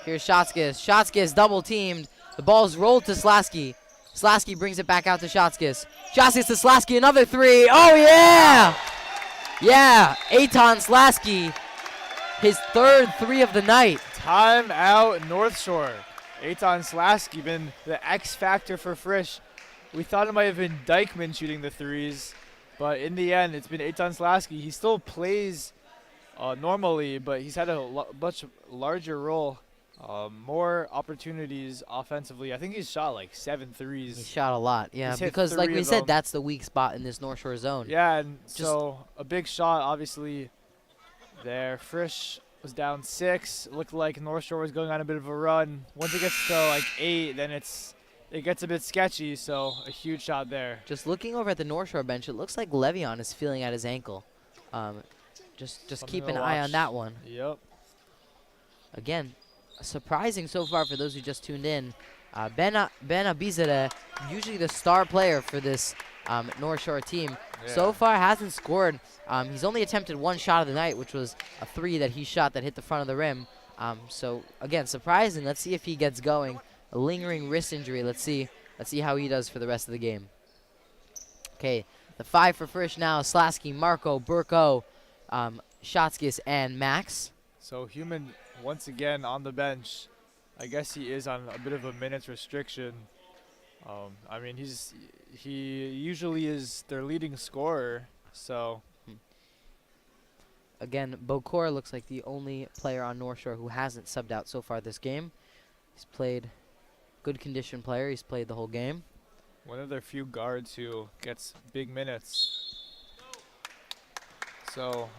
[SPEAKER 1] Here's Shotskis. Shotskis double teamed. The ball's rolled to Slasky. Slasky brings it back out to Shotskis. Shotskis to Slasky, another 3. Oh, yeah! Yeah, Eitan Slasky, his 3rd 3 of the night.
[SPEAKER 5] Time out North Shore. Eitan Slasky been the X factor for Frisch. We thought it might have been Dykeman shooting the 3s, but in the end, it's been Eitan Slasky. He still plays normally, but he's had a much larger role. More opportunities offensively. I think he's shot like 7 threes.
[SPEAKER 1] He shot a lot, yeah,
[SPEAKER 5] He's hit
[SPEAKER 1] because like
[SPEAKER 5] 3
[SPEAKER 1] we
[SPEAKER 5] of
[SPEAKER 1] said,
[SPEAKER 5] them.
[SPEAKER 1] that's the weak spot in this North Shore zone.
[SPEAKER 5] Yeah, and so a big shot, obviously, there. Frisch was down 6. It looked like North Shore was going on a bit of a run. Once it gets to like 8, then it gets a bit sketchy, so a huge shot there.
[SPEAKER 1] Just looking over at the North Shore bench, it looks like Le'Veon is feeling at his ankle. Just
[SPEAKER 5] Something
[SPEAKER 1] keep
[SPEAKER 5] to
[SPEAKER 1] an eye
[SPEAKER 5] watch.
[SPEAKER 1] on that one.
[SPEAKER 5] Yep.
[SPEAKER 1] Again, surprising so far for those who just tuned in. Ben Abizadeh, usually the star player for this North Shore team, so far hasn't scored. He's only attempted 1 shot of the night, which was a 3 that he shot that hit the front of the rim. So again, surprising. Let's see if he gets going. A lingering wrist injury. Let's see how he does for the rest of the game. Okay, the 5 for Frisch now. Slasky, Marco, Burko, Shotskis, and Max.
[SPEAKER 5] So Human once again on the bench. I guess he is on a bit of a minutes restriction. I mean, he usually is their leading scorer. So
[SPEAKER 1] again, Bokor looks like the only player on North Shore who hasn't subbed out so far this game. He's played good condition player. He's played the whole game.
[SPEAKER 5] one of their few guards who gets big minutes. So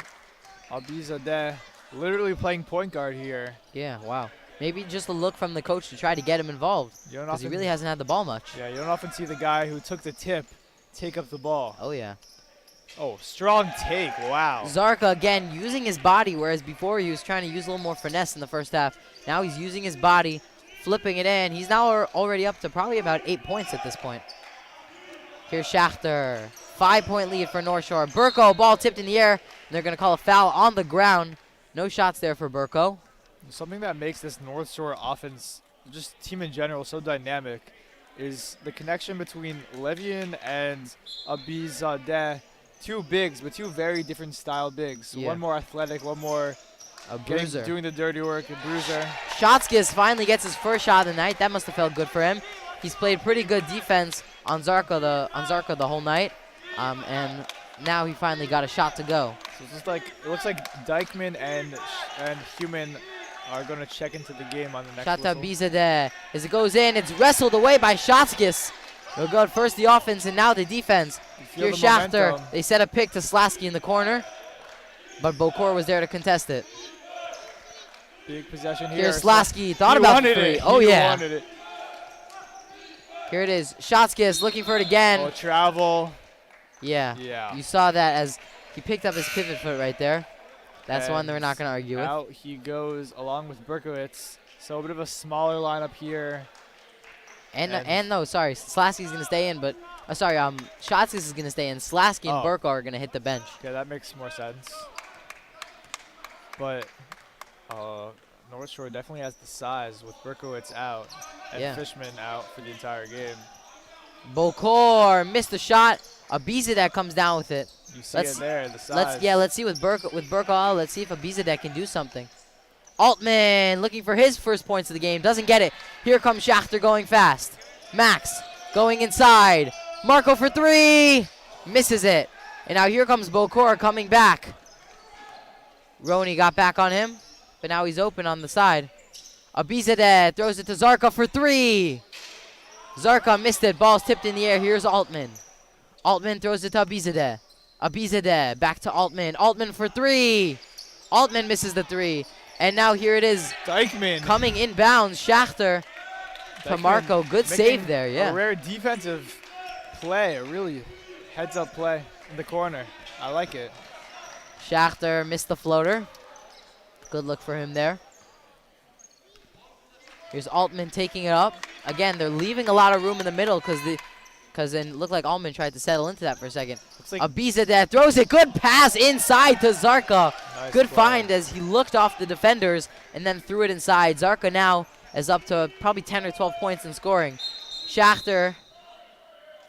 [SPEAKER 5] Abizadeh literally playing point guard here.
[SPEAKER 1] Yeah, wow. Maybe just a look from the coach to try to get him involved, because he really hasn't had the ball much.
[SPEAKER 5] Yeah, you don't often see the guy who took the tip take up the ball.
[SPEAKER 1] Oh, yeah.
[SPEAKER 5] Oh, strong take. Wow.
[SPEAKER 1] Zarka, again, using his body, whereas before he was trying to use a little more finesse in the first half. Now he's using his body, flipping it in. He's now already up to probably about 8 points at this point. Here's Schachter. 5-point lead for North Shore. Burko, ball tipped in the air. And they're going to call a foul on the ground. No shots there for Burko.
[SPEAKER 5] Something that makes this North Shore offense, just team in general, so dynamic is the connection between Le'Veon and Abizadeh. Two bigs, but two very different style bigs.
[SPEAKER 1] Yeah.
[SPEAKER 5] One more athletic, one more
[SPEAKER 1] A bruiser.
[SPEAKER 5] doing the dirty work, a bruiser.
[SPEAKER 1] Shotskis finally gets his first shot of the night. That must have felt good for him. He's played pretty good defense on Zarka the whole night, and now he finally got a shot to go.
[SPEAKER 5] So it's just like it looks like Dykeman and Human are going to check into the game on the next
[SPEAKER 1] Shot to
[SPEAKER 5] whistle.
[SPEAKER 1] Abizadeh. As it goes in, it's wrestled away by Shotskis. They'll go first the offense and now the defense.
[SPEAKER 5] You feel
[SPEAKER 1] Here's
[SPEAKER 5] the
[SPEAKER 1] Schachter.
[SPEAKER 5] momentum.
[SPEAKER 1] They set a pick to Slasky in the corner, but Bokor was there to contest it.
[SPEAKER 5] Big possession here.
[SPEAKER 1] Here's Slasky. Thought
[SPEAKER 5] He
[SPEAKER 1] about the
[SPEAKER 5] wanted
[SPEAKER 1] three.
[SPEAKER 5] it.
[SPEAKER 1] Oh,
[SPEAKER 5] He
[SPEAKER 1] yeah.
[SPEAKER 5] wanted it.
[SPEAKER 1] Here it is. Shotskis looking for it again.
[SPEAKER 5] Oh, travel.
[SPEAKER 1] Yeah.
[SPEAKER 5] Yeah.
[SPEAKER 1] You saw that as he picked up his pivot foot right there. That's the one that we're not going to argue with.
[SPEAKER 5] Out he goes along with Berkowitz. So a bit of a smaller lineup here.
[SPEAKER 1] And no, sorry, Slasky's going to stay in, but Shotskis is going to stay in. Slasky and Burko are going to hit the bench.
[SPEAKER 5] Okay, that makes more sense. But North Shore definitely has the size with Berkowitz out and Fishman out for the entire game.
[SPEAKER 1] Bokor missed the shot. Abizadeh comes down with it.
[SPEAKER 5] You see it there, the size.
[SPEAKER 1] Let's see with Burko. Let's see if Abizadeh can do something. Altman looking for his first points of the game. Doesn't get it. Here comes Schachter going fast. Max going inside. Marco for three. Misses it. And now here comes Bokor coming back. Roney got back on him, but now he's open on the side. Abizadeh throws it to Zarka for three. Zarka missed it. Ball's tipped in the air. Here's Altman. Altman throws it to Abizadeh. Abizadeh back to Altman. Altman for three. Altman misses the three. And now here it is.
[SPEAKER 5] Dykeman
[SPEAKER 1] Coming inbounds. Schachter to Marco. Good save there, yeah.
[SPEAKER 5] A rare defensive play. A really heads-up play in the corner. I like it.
[SPEAKER 1] Schachter missed the floater. Good look for him there. Here's Altman taking it up. Again, they're leaving a lot of room in the middle because it looked like Altman tried to settle into that for a second.
[SPEAKER 5] Like
[SPEAKER 1] Abizadeh throws it. Good pass inside to Zarka.
[SPEAKER 5] Nice
[SPEAKER 1] Good
[SPEAKER 5] play.
[SPEAKER 1] find as he looked off the defenders and then threw it inside. Zarka now is up to probably 10 or 12 points in scoring. Schachter.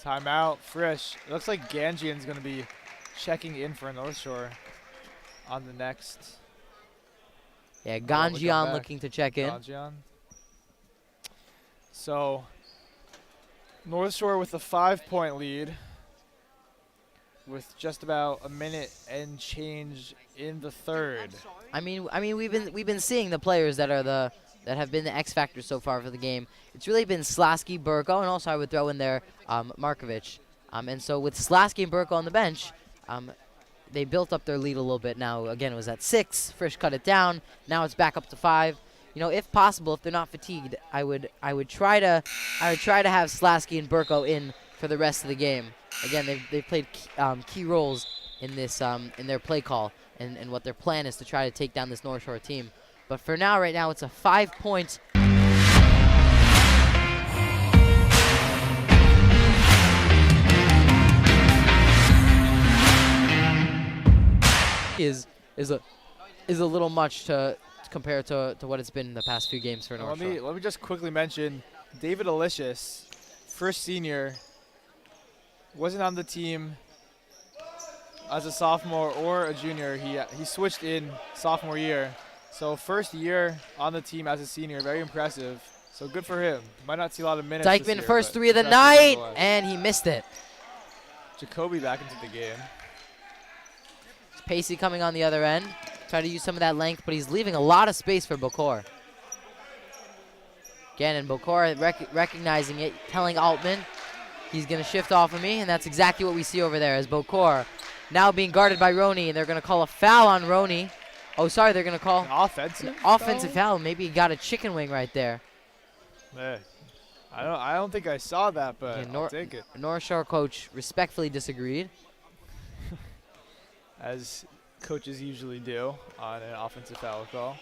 [SPEAKER 5] Timeout. Frisch. It looks like Ganjian's going to be checking in for North Shore on the next.
[SPEAKER 1] Yeah, Ganjian looking to check in.
[SPEAKER 5] Ganjian. So, North Shore with a 5-point lead with just about a minute and change in the third.
[SPEAKER 1] I mean, we've been seeing the players that have been the X factors so far for the game. It's really been Slasky, Burko, and also I would throw in there Markovic. And so with Slasky and Burko on the bench, they built up their lead a little bit. Now again, it was at 6. Frisch cut it down. Now it's back up to 5. You know, if possible, if they're not fatigued, I would try to have Slasky and Burko in for the rest of the game. Again, they've played key roles in this in their play call and what their plan is to try to take down this North Shore team. But for now, right now, it's a 5-point. Is a little much to compare to what it's been in the past few games for North Shore.
[SPEAKER 5] Let me just quickly mention David Alicious, first senior, wasn't on the team as a sophomore or a junior. He switched in sophomore year. So first year on the team as a senior, very impressive. So good for him. Might not see a lot of minutes this
[SPEAKER 1] Dykeman
[SPEAKER 5] year,
[SPEAKER 1] first
[SPEAKER 5] but
[SPEAKER 1] three of the
[SPEAKER 5] impressive
[SPEAKER 1] night,
[SPEAKER 5] nonetheless.
[SPEAKER 1] and he missed it.
[SPEAKER 5] Jacoby back into the game.
[SPEAKER 1] Pacey coming on the other end. Try to use some of that length, but he's leaving a lot of space for Bokor. Again, and Bokor recognizing it, telling Altman he's going to shift off of me, and that's exactly what we see over there as Bokor now being guarded by Roney, and they're going to call a foul on Roney. Oh, sorry, they're going to call
[SPEAKER 5] Offensive
[SPEAKER 1] foul. Maybe he got a chicken wing right there.
[SPEAKER 5] I don't think I saw that, but
[SPEAKER 1] Yeah,
[SPEAKER 5] I'll take it.
[SPEAKER 1] North Shore coach respectfully disagreed.
[SPEAKER 5] As coaches usually do on an offensive foul call.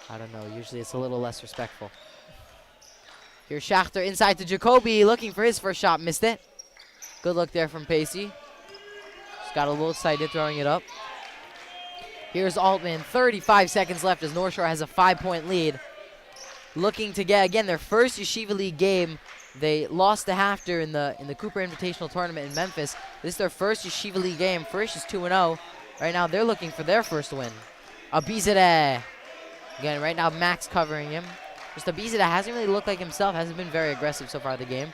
[SPEAKER 1] I don't know. Usually it's a little less respectful. Here's Schachter inside to Jacoby, looking for his first shot. Missed it. Good look there from Pacey. Just got a little excited throwing it up. Here's Altman. 35 seconds left as North Shore has a 5-point lead. Looking to get, again, their first Yeshiva League game. They lost to Hafter in the Cooper Invitational Tournament in Memphis. This is their first Yeshiva League game. Frisch is 2-0. Right now, they're looking for their first win. Abizadeh. Again, right now, Max covering him. Just Abizadeh hasn't really looked like himself. Hasn't been very aggressive so far in the game.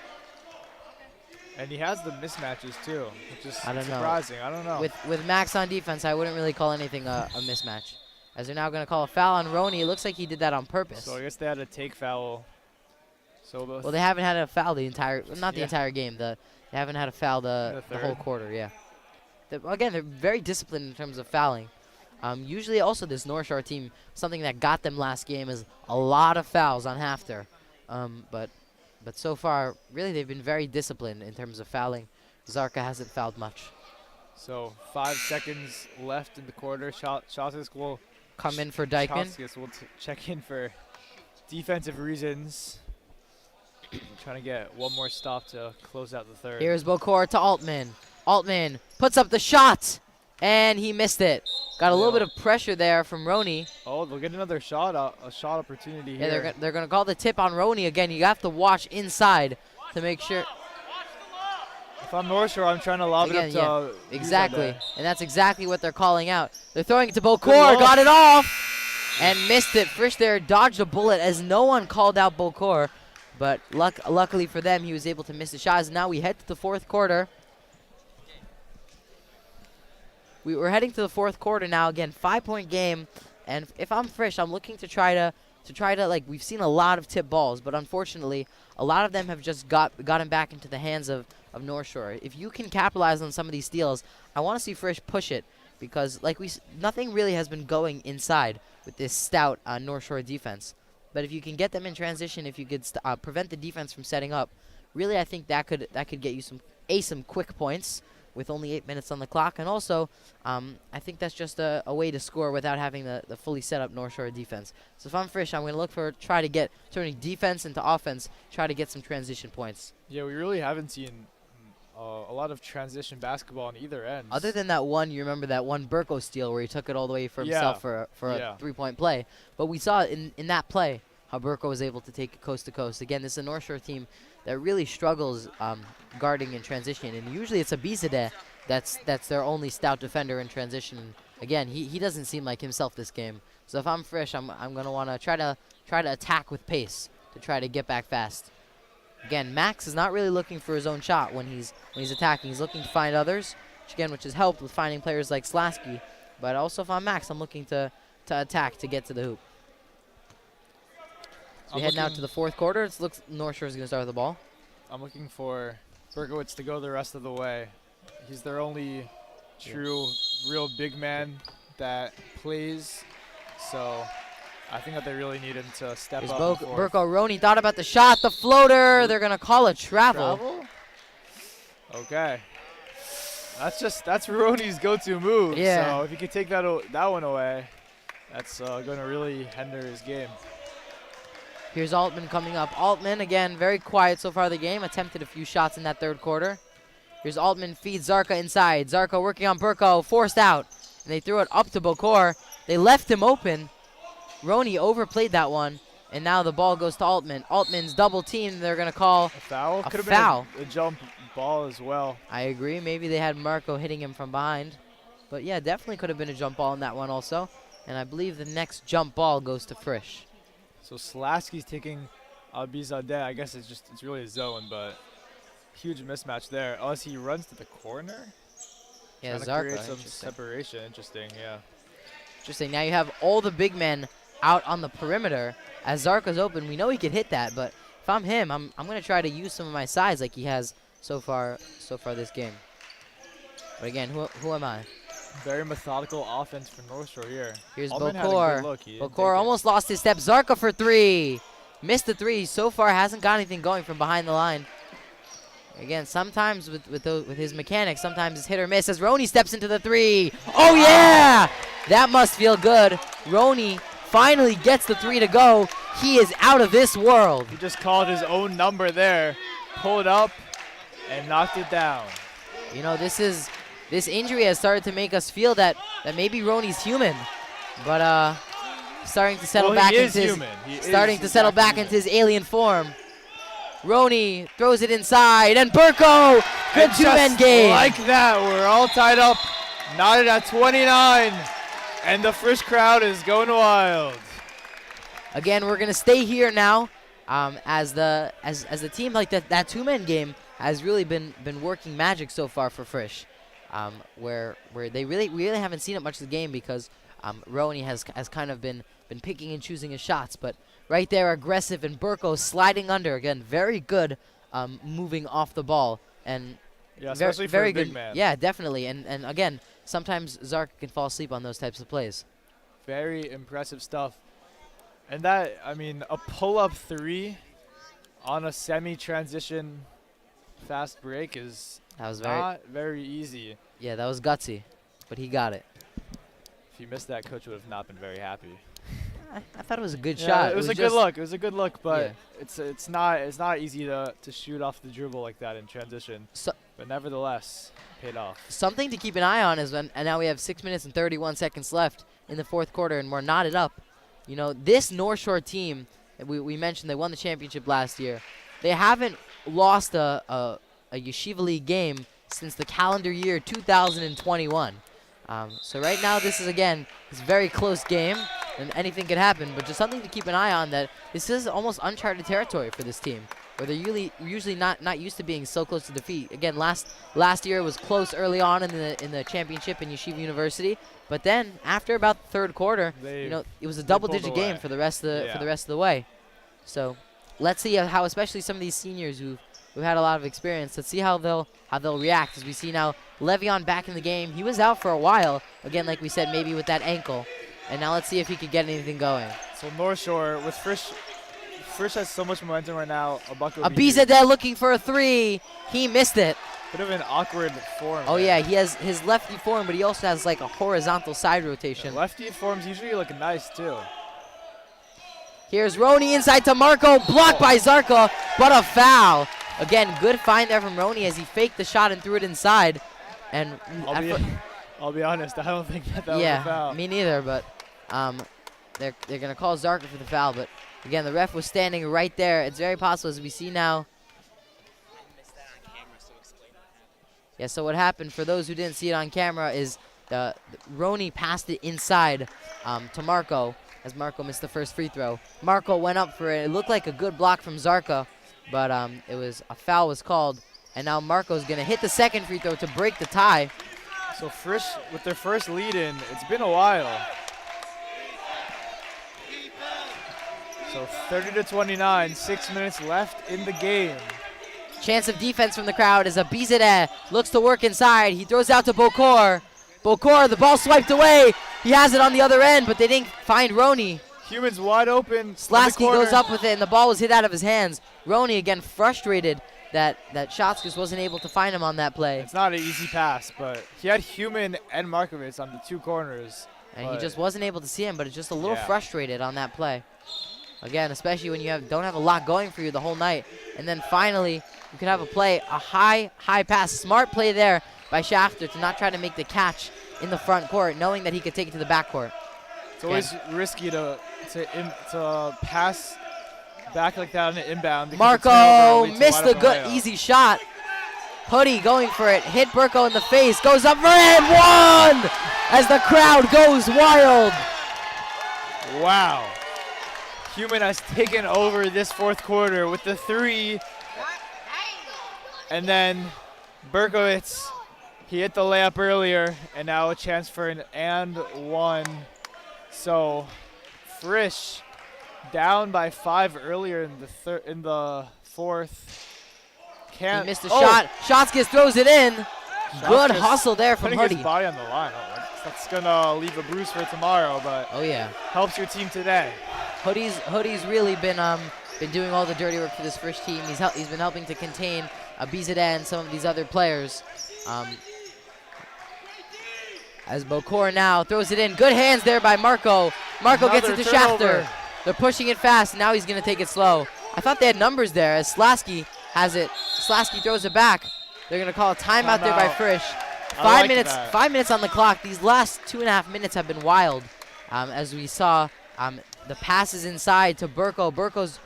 [SPEAKER 5] And he has the mismatches, too, which is
[SPEAKER 1] I don't know.
[SPEAKER 5] surprising. I don't know.
[SPEAKER 1] With Max on defense, I wouldn't really call anything a mismatch. As they're now going to call a foul on Roney. It looks like he did that on purpose.
[SPEAKER 5] So I guess they had a take foul. So
[SPEAKER 1] Well, they haven't had a foul the entire, not the
[SPEAKER 5] Yeah.
[SPEAKER 1] entire game. They haven't had a foul the whole
[SPEAKER 5] third.
[SPEAKER 1] quarter. Yeah. Again, they're very disciplined in terms of fouling. Usually, also this North Shore team, something that got them last game is a lot of fouls on Hafter. But so far, really, they've been very disciplined in terms of fouling. Zarka hasn't fouled much.
[SPEAKER 5] So 5 seconds left in the quarter. Chausisk will
[SPEAKER 1] Come in for Dykeman.
[SPEAKER 5] Chausisk will check in for defensive reasons. Trying to get one more stop to close out the third.
[SPEAKER 1] Here's Bokor to Altman. Altman puts up the shot, and he missed it. Got a little bit of pressure there from Roney.
[SPEAKER 5] Oh, they'll get another shot, a shot opportunity here.
[SPEAKER 1] Yeah, they're going to call the tip on Roney again. You have to watch inside to make sure.
[SPEAKER 5] If I'm North Shore, I'm trying to lob
[SPEAKER 1] Again,
[SPEAKER 5] it up to
[SPEAKER 1] exactly.
[SPEAKER 5] Abizadeh.
[SPEAKER 1] And that's exactly what they're calling out. They're throwing it to Bokor.
[SPEAKER 5] look.
[SPEAKER 1] Got it off. and missed it. Frisch there dodged a bullet as no one called out Bokor, but luckily for them, he was able to miss the shots. Now we head to the fourth quarter. We're heading to the fourth quarter now. Again, 5-point game, and if I'm Frisch, I'm looking to try to like, we've seen a lot of tip balls, but unfortunately, a lot of them have just gotten back into the hands of North Shore. If you can capitalize on some of these steals, I want to see Frisch push it, because like nothing really has been going inside with this stout North Shore defense. But if you can get them in transition, if you could prevent the defense from setting up, really I think that could get you some quick points with only 8 minutes on the clock. And also, I think that's just a way to score without having the fully set up North Shore defense. So if I'm Frisch, I'm going to look for try to get turning defense into offense, try to get some transition points.
[SPEAKER 5] Yeah, we really haven't seen a lot of transition basketball on either end.
[SPEAKER 1] Other than that one, you remember that one Burko steal where he took it all the way for himself for a 3-point play. But we saw in that play how Burko was able to take it coast to coast. Again, this is a North Shore team that really struggles guarding in transition, and usually it's Abizadeh that's their only stout defender in transition. And again, he doesn't seem like himself this game. So if I'm Frisch, I'm gonna want to try to attack with pace to try to get back fast. Again, Max is not really looking for his own shot when he's attacking. He's looking to find others, which has helped with finding players like Slasky. But also if I'm Max, I'm looking to attack to get to the hoop. So we head now to the fourth quarter. It looks North Shore is going to start with the ball.
[SPEAKER 5] I'm looking for Berkowitz to go the rest of the way. He's their only true, real big man that plays. So I think that they really need him to step up.
[SPEAKER 1] Burko Roney thought about the shot, the floater. They're going to call a travel.
[SPEAKER 5] Okay. That's Roney's go-to move.
[SPEAKER 1] Yeah.
[SPEAKER 5] So if he could take that one away, that's going to really hinder his game.
[SPEAKER 1] Here's Altman coming up. Altman, again, very quiet so far the game. Attempted a few shots in that third quarter. Here's Altman, feeds Zarka inside. Zarka working on Burko, forced out. And they threw it up to Bokor. They left him open. Roney overplayed that one. And now the ball goes to Altman. Altman's double team. They're going to call a
[SPEAKER 5] foul. Could have been a jump ball as well.
[SPEAKER 1] I agree. Maybe they had Marco hitting him from behind. But yeah, definitely could have been a jump ball in that one also. And I believe the next jump ball goes to Frisch.
[SPEAKER 5] So Slasky's taking Abizadeh. I guess it's really a zone, but huge mismatch there. Unless he runs to the corner.
[SPEAKER 1] Yeah,
[SPEAKER 5] Zarka.
[SPEAKER 1] Zarka.
[SPEAKER 5] Create some separation. Interesting, yeah.
[SPEAKER 1] Interesting. Now you have all the big men out on the perimeter. As Zarka's open, we know he could hit that, but if I'm him, I'm going to try to use some of my size like he has so far this game. But again, who am I?
[SPEAKER 5] Very methodical offense for North Shore here.
[SPEAKER 1] Here's
[SPEAKER 5] Bokor.
[SPEAKER 1] Bokor almost lost his step. Zarka for three. Missed the three. So far hasn't got anything going from behind the line. Again, sometimes with his mechanics, sometimes it's hit or miss as Roney steps into the three. Oh, yeah! That must feel good. Roney finally gets the three to go. He is out of this world.
[SPEAKER 5] He just called his own number there, pulled up, and knocked it down.
[SPEAKER 1] You know, this injury has started to make us feel that maybe Roney's human, but starting to settle back into his alien form. Roney throws it inside, and Burko, good two-man game.
[SPEAKER 5] Like that, we're all tied up, knotted at 29, and the Frisch crowd is going wild.
[SPEAKER 1] Again, we're gonna stay here now, as the team, like that two-man game has really been working magic so far for Frisch. Where they really haven't seen it much of the game because Roney has kind of been picking and choosing his shots, but right there, aggressive, and Burko sliding under again, very good moving off the ball, and
[SPEAKER 5] yeah, especially for a big man.
[SPEAKER 1] Yeah, definitely, and again, sometimes Zarka can fall asleep on those types of plays.
[SPEAKER 5] Very impressive stuff, and that, I mean, a pull-up three on a semi-transition fast break is not very easy.
[SPEAKER 1] Yeah, that was gutsy, but he got it.
[SPEAKER 5] If he missed that, coach would have not been very happy.
[SPEAKER 1] I thought it was a good shot.
[SPEAKER 5] It was a good look. It was a good look, but it's not easy to shoot off the dribble like that in transition. But nevertheless, paid off.
[SPEAKER 1] Something to keep an eye on is and now we have 6 minutes and 31 seconds left in the fourth quarter, and we're knotted up. You know, this North Shore team, we mentioned they won the championship last year. They haven't lost a Yeshiva League game since the calendar year 2021. So right now, this is, again, this very close game. and anything could happen. But just something to keep an eye on, that this is almost uncharted territory for this team, where they're usually not used to being so close to defeat. Again, last year it was close early on in the championship in Yeshiva University, but then after about the third quarter, it was a double-digit game for the rest of the way. So let's see how, especially some of these seniors who had a lot of experience. Let's see how they'll react, as we see now Le'Veon back in the game. He was out for a while, again, like we said, maybe with that ankle, and now let's see if he could get anything going.
[SPEAKER 5] So North Shore with Frisch has so much momentum right now.
[SPEAKER 1] Abizadeh looking for a three. He missed it.
[SPEAKER 5] Bit of an awkward form.
[SPEAKER 1] Oh yeah, he has his lefty form, but he also has like a horizontal side rotation.
[SPEAKER 5] Yeah, lefty forms usually look nice too.
[SPEAKER 1] Here's Roni inside to Marco, blocked by Zarka, but a foul. Again, good find there from Roni as he faked the shot and threw it inside. And
[SPEAKER 5] I'll be honest, I don't think that was a foul.
[SPEAKER 1] Yeah, me neither, but they're going to call Zarka for the foul. But again, the ref was standing right there. It's very possible, as we see now. Yeah, so what happened, for those who didn't see it on camera, is Roni passed it inside to Marco, as Marco missed the first free throw. Marco went up for it. It looked like a good block from Zarka, but it was a foul was called. And now Marco's going to hit the second free throw to break the tie.
[SPEAKER 5] So Frisch, with their first lead in, it's been a while. So 30-29, 6 minutes left in the game.
[SPEAKER 1] Chance of defense from the crowd as Abizadeh looks to work inside. He throws out to Bokor. Bokor, the ball swiped away. He has it on the other end, but they didn't find Roni.
[SPEAKER 5] Humans wide open.
[SPEAKER 1] Slasky goes up with it, and the ball was hit out of his hands. Roni, again, frustrated that Shots just wasn't able to find him on that play.
[SPEAKER 5] It's not an easy pass, but he had Human and Markovitz on the two corners.
[SPEAKER 1] And he just wasn't able to see him, but it's just a little frustrated on that play. Again, especially when you don't have a lot going for you the whole night. And then finally, you could have a high pass. Smart play there by Schafter to not try to make the catch in the front court, knowing that he could take it to the back court.
[SPEAKER 5] It's always risky to pass back like that on an inbound.
[SPEAKER 1] Marco missed a good, easy shot. Hoodie going for it, hit Burko in the face, goes up for it, one! As the crowd goes wild.
[SPEAKER 5] Wow. Human has taken over this fourth quarter with the three. And then Berkowitz, he hit the layup earlier, and now a chance for an and one. So Frisch down by 5 earlier in the fourth.
[SPEAKER 1] He missed a shot. Shotskis throws it in. Good hustle there from
[SPEAKER 5] putting
[SPEAKER 1] Hoodie.
[SPEAKER 5] His body on the line. That's gonna leave a bruise for tomorrow, but helps your team today.
[SPEAKER 1] Hoodie's really been doing all the dirty work for this Frisch team. He's been helping to contain Abizadeh and some of these other players. As Bokor now throws it in. Good hands there by Marco. Marco gets it to Schafter. They're pushing it fast. Now he's going to take it slow. I thought they had numbers there as Slasky has it. Slasky throws it back. They're going to call a timeout there by Frisch. 5 minutes. 5 minutes on the clock. These last 2.5 minutes have been wild. As we saw the passes inside to Burko. Burko's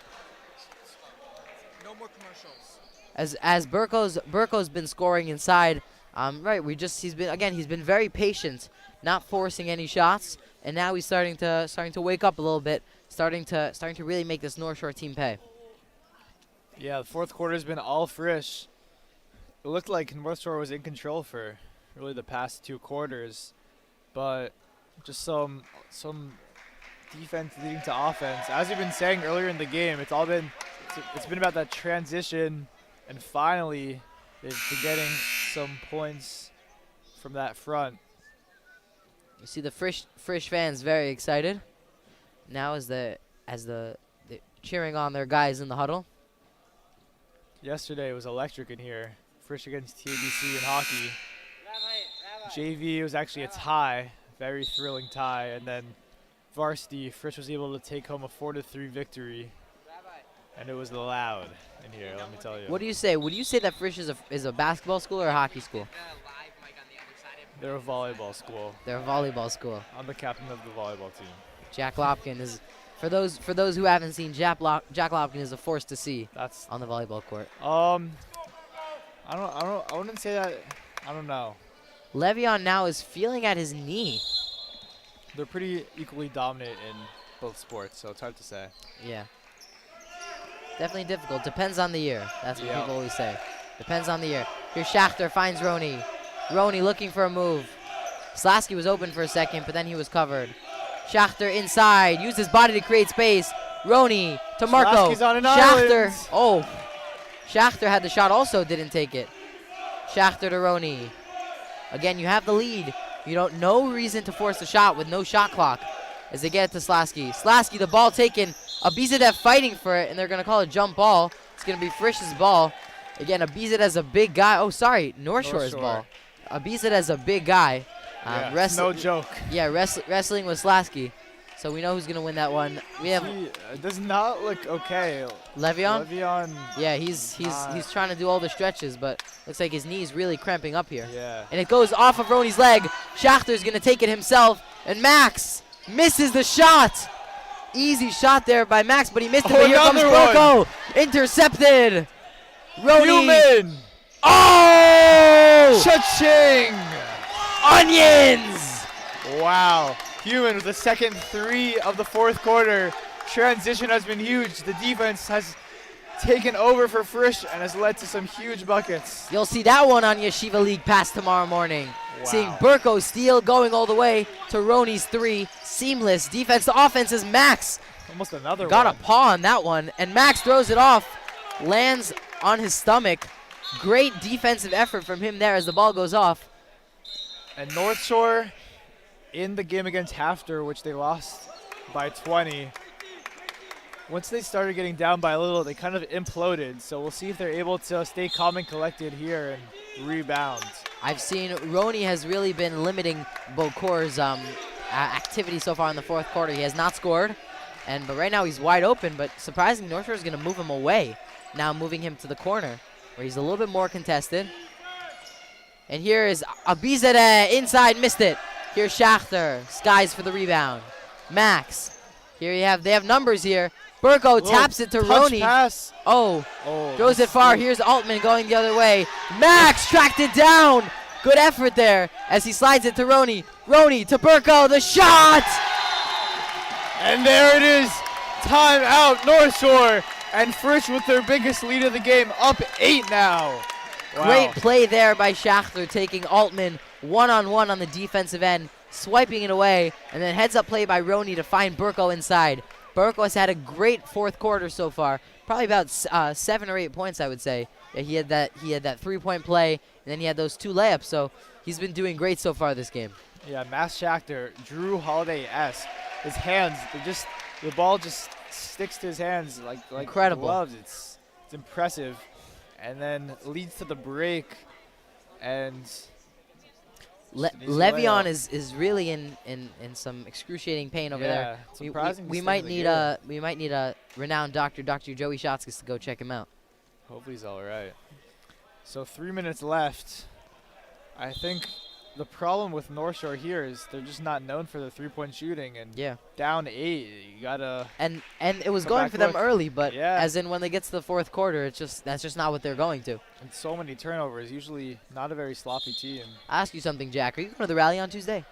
[SPEAKER 1] no more commercials. As Burko's been scoring inside. He's been very patient, not forcing any shots, and now he's starting to wake up a little bit, starting to really make this North Shore team pay.
[SPEAKER 5] Yeah, the fourth quarter has been all Frisch. It looked like North Shore was in control for really the past 2 quarters, but just some defense leading to offense. As we've been saying earlier in the game, it's been about that transition, and finally they've been getting some points from that front.
[SPEAKER 1] You see the Frisch fans very excited now as they're cheering on their guys in the huddle.
[SPEAKER 5] Yesterday was electric in here. Frisch against TABC in hockey. JV was actually a tie, very thrilling tie, and then varsity, Frisch was able to take home a 4-3 victory, and it was loud in here, let me tell you.
[SPEAKER 1] What do you say? Would you say that Frisch is a basketball school or a hockey school?
[SPEAKER 5] They're a volleyball school.
[SPEAKER 1] They're a volleyball school.
[SPEAKER 5] I'm the captain of the volleyball team. Jack
[SPEAKER 1] Lopkin is, for those who haven't seen, Jack Lopkin is a force to see on the volleyball court.
[SPEAKER 5] I wouldn't say that. I don't know.
[SPEAKER 1] Le'Veon now is feeling at his knee.
[SPEAKER 5] They're pretty equally dominant in both sports, so it's hard to say.
[SPEAKER 1] Yeah. Definitely difficult. Depends on the year. That's what people always say. Depends on the year. Here's Schachter, finds Roney. Roney looking for a move. Slasky was open for a second, but then he was covered. Schachter inside, used his body to create space. Roney to Marco.
[SPEAKER 5] Slasky's on an
[SPEAKER 1] Schachter.
[SPEAKER 5] island.
[SPEAKER 1] Oh. Schachter had the shot, also didn't take it. Schachter to Roney. Again, you have the lead. You don't no reason to force a shot with no shot clock as they get it to Slasky. Slasky, the ball taken. Abizadev fighting for it, and they're going to call it jump ball. It's going to be Frisch's ball. Again, Abizadev's a big guy. Oh, sorry, North Shore's ball. Abizadev's a big guy.
[SPEAKER 5] It's no joke.
[SPEAKER 1] Yeah, wrestling with Slasky. So we know who's going to win that one. We have
[SPEAKER 5] It does not look okay.
[SPEAKER 1] Le'Veon.
[SPEAKER 5] Le'Veon.
[SPEAKER 1] Yeah, he's trying to do all the stretches, but looks like his knee's really cramping up here.
[SPEAKER 5] Yeah.
[SPEAKER 1] And it goes off of Roney's leg. Schachter's going to take it himself, and Max misses the shot. Easy shot there by Max, but he missed it. But here comes Burko. Intercepted. Roney.
[SPEAKER 5] Human.
[SPEAKER 1] Oh!
[SPEAKER 5] Cha-ching.
[SPEAKER 1] Onions.
[SPEAKER 5] Wow. Human with the second 3 of the fourth quarter. Transition has been huge. The defense has taken over for Frisch and has led to some huge buckets.
[SPEAKER 1] You'll see that one on Yeshiva League Pass tomorrow morning.
[SPEAKER 5] Wow.
[SPEAKER 1] Seeing Burko steal going all the way to Roney's 3. Seamless defense to offense as Max
[SPEAKER 5] Almost another
[SPEAKER 1] got
[SPEAKER 5] one.
[SPEAKER 1] a paw on that one. And Max throws it off. Lands on his stomach. Great defensive effort from him there as the ball goes off.
[SPEAKER 5] And North Shore in the game against Hafter, which they lost by 20. Once they started getting down by a little, they kind of imploded. So we'll see if they're able to stay calm and collected here and rebound.
[SPEAKER 1] I've seen Roney has really been limiting Bocor's activity so far in the fourth quarter. He has not scored, but right now he's wide open. But surprisingly, North Shore is going to move him away. Now moving him to the corner where he's a little bit more contested. And here is Abizadeh inside, missed it. Here's Schachter, skies for the rebound. Max, they have numbers here. Burko taps it to Roney.
[SPEAKER 5] Pass.
[SPEAKER 1] Oh, throws it far. Here's Altman going the other way. Max tracked it down. Good effort there as he slides it to Roney. Roney to Burko, the shot!
[SPEAKER 5] And there it is. Time out, North Shore. And Frisch with their biggest lead of the game, up 8 now. Wow.
[SPEAKER 1] Great play there by Schachter, taking Altman one-on-one on the defensive end, swiping it away, and then heads-up play by Roney to find Burko inside. Burko has had a great fourth quarter so far, probably about 7 or 8 points, I would say. Yeah, he had that three-point play, and then he had those 2 layups, so he's been doing great so far this game.
[SPEAKER 5] Yeah, Max Schachter, Drew Holiday-esque. His hands, the ball just sticks to his hands like
[SPEAKER 1] incredible
[SPEAKER 5] gloves. It's impressive, and then leads to the break, and
[SPEAKER 1] Le'Veon is really in some excruciating pain over there. We might need a renowned doctor, Dr. Joey Shotzkis, to go check him out.
[SPEAKER 5] Hopefully he's all right. So 3 minutes left. I think the problem with North Shore here is they're just not known for their three-point shooting, and down 8, you gotta.
[SPEAKER 1] And it was going for them early, but as in when they get to the fourth quarter, that's just not what they're going to.
[SPEAKER 5] And so many turnovers. Usually not a very sloppy team.
[SPEAKER 1] I'll ask you something, Jack. Are you going to the rally on Tuesday?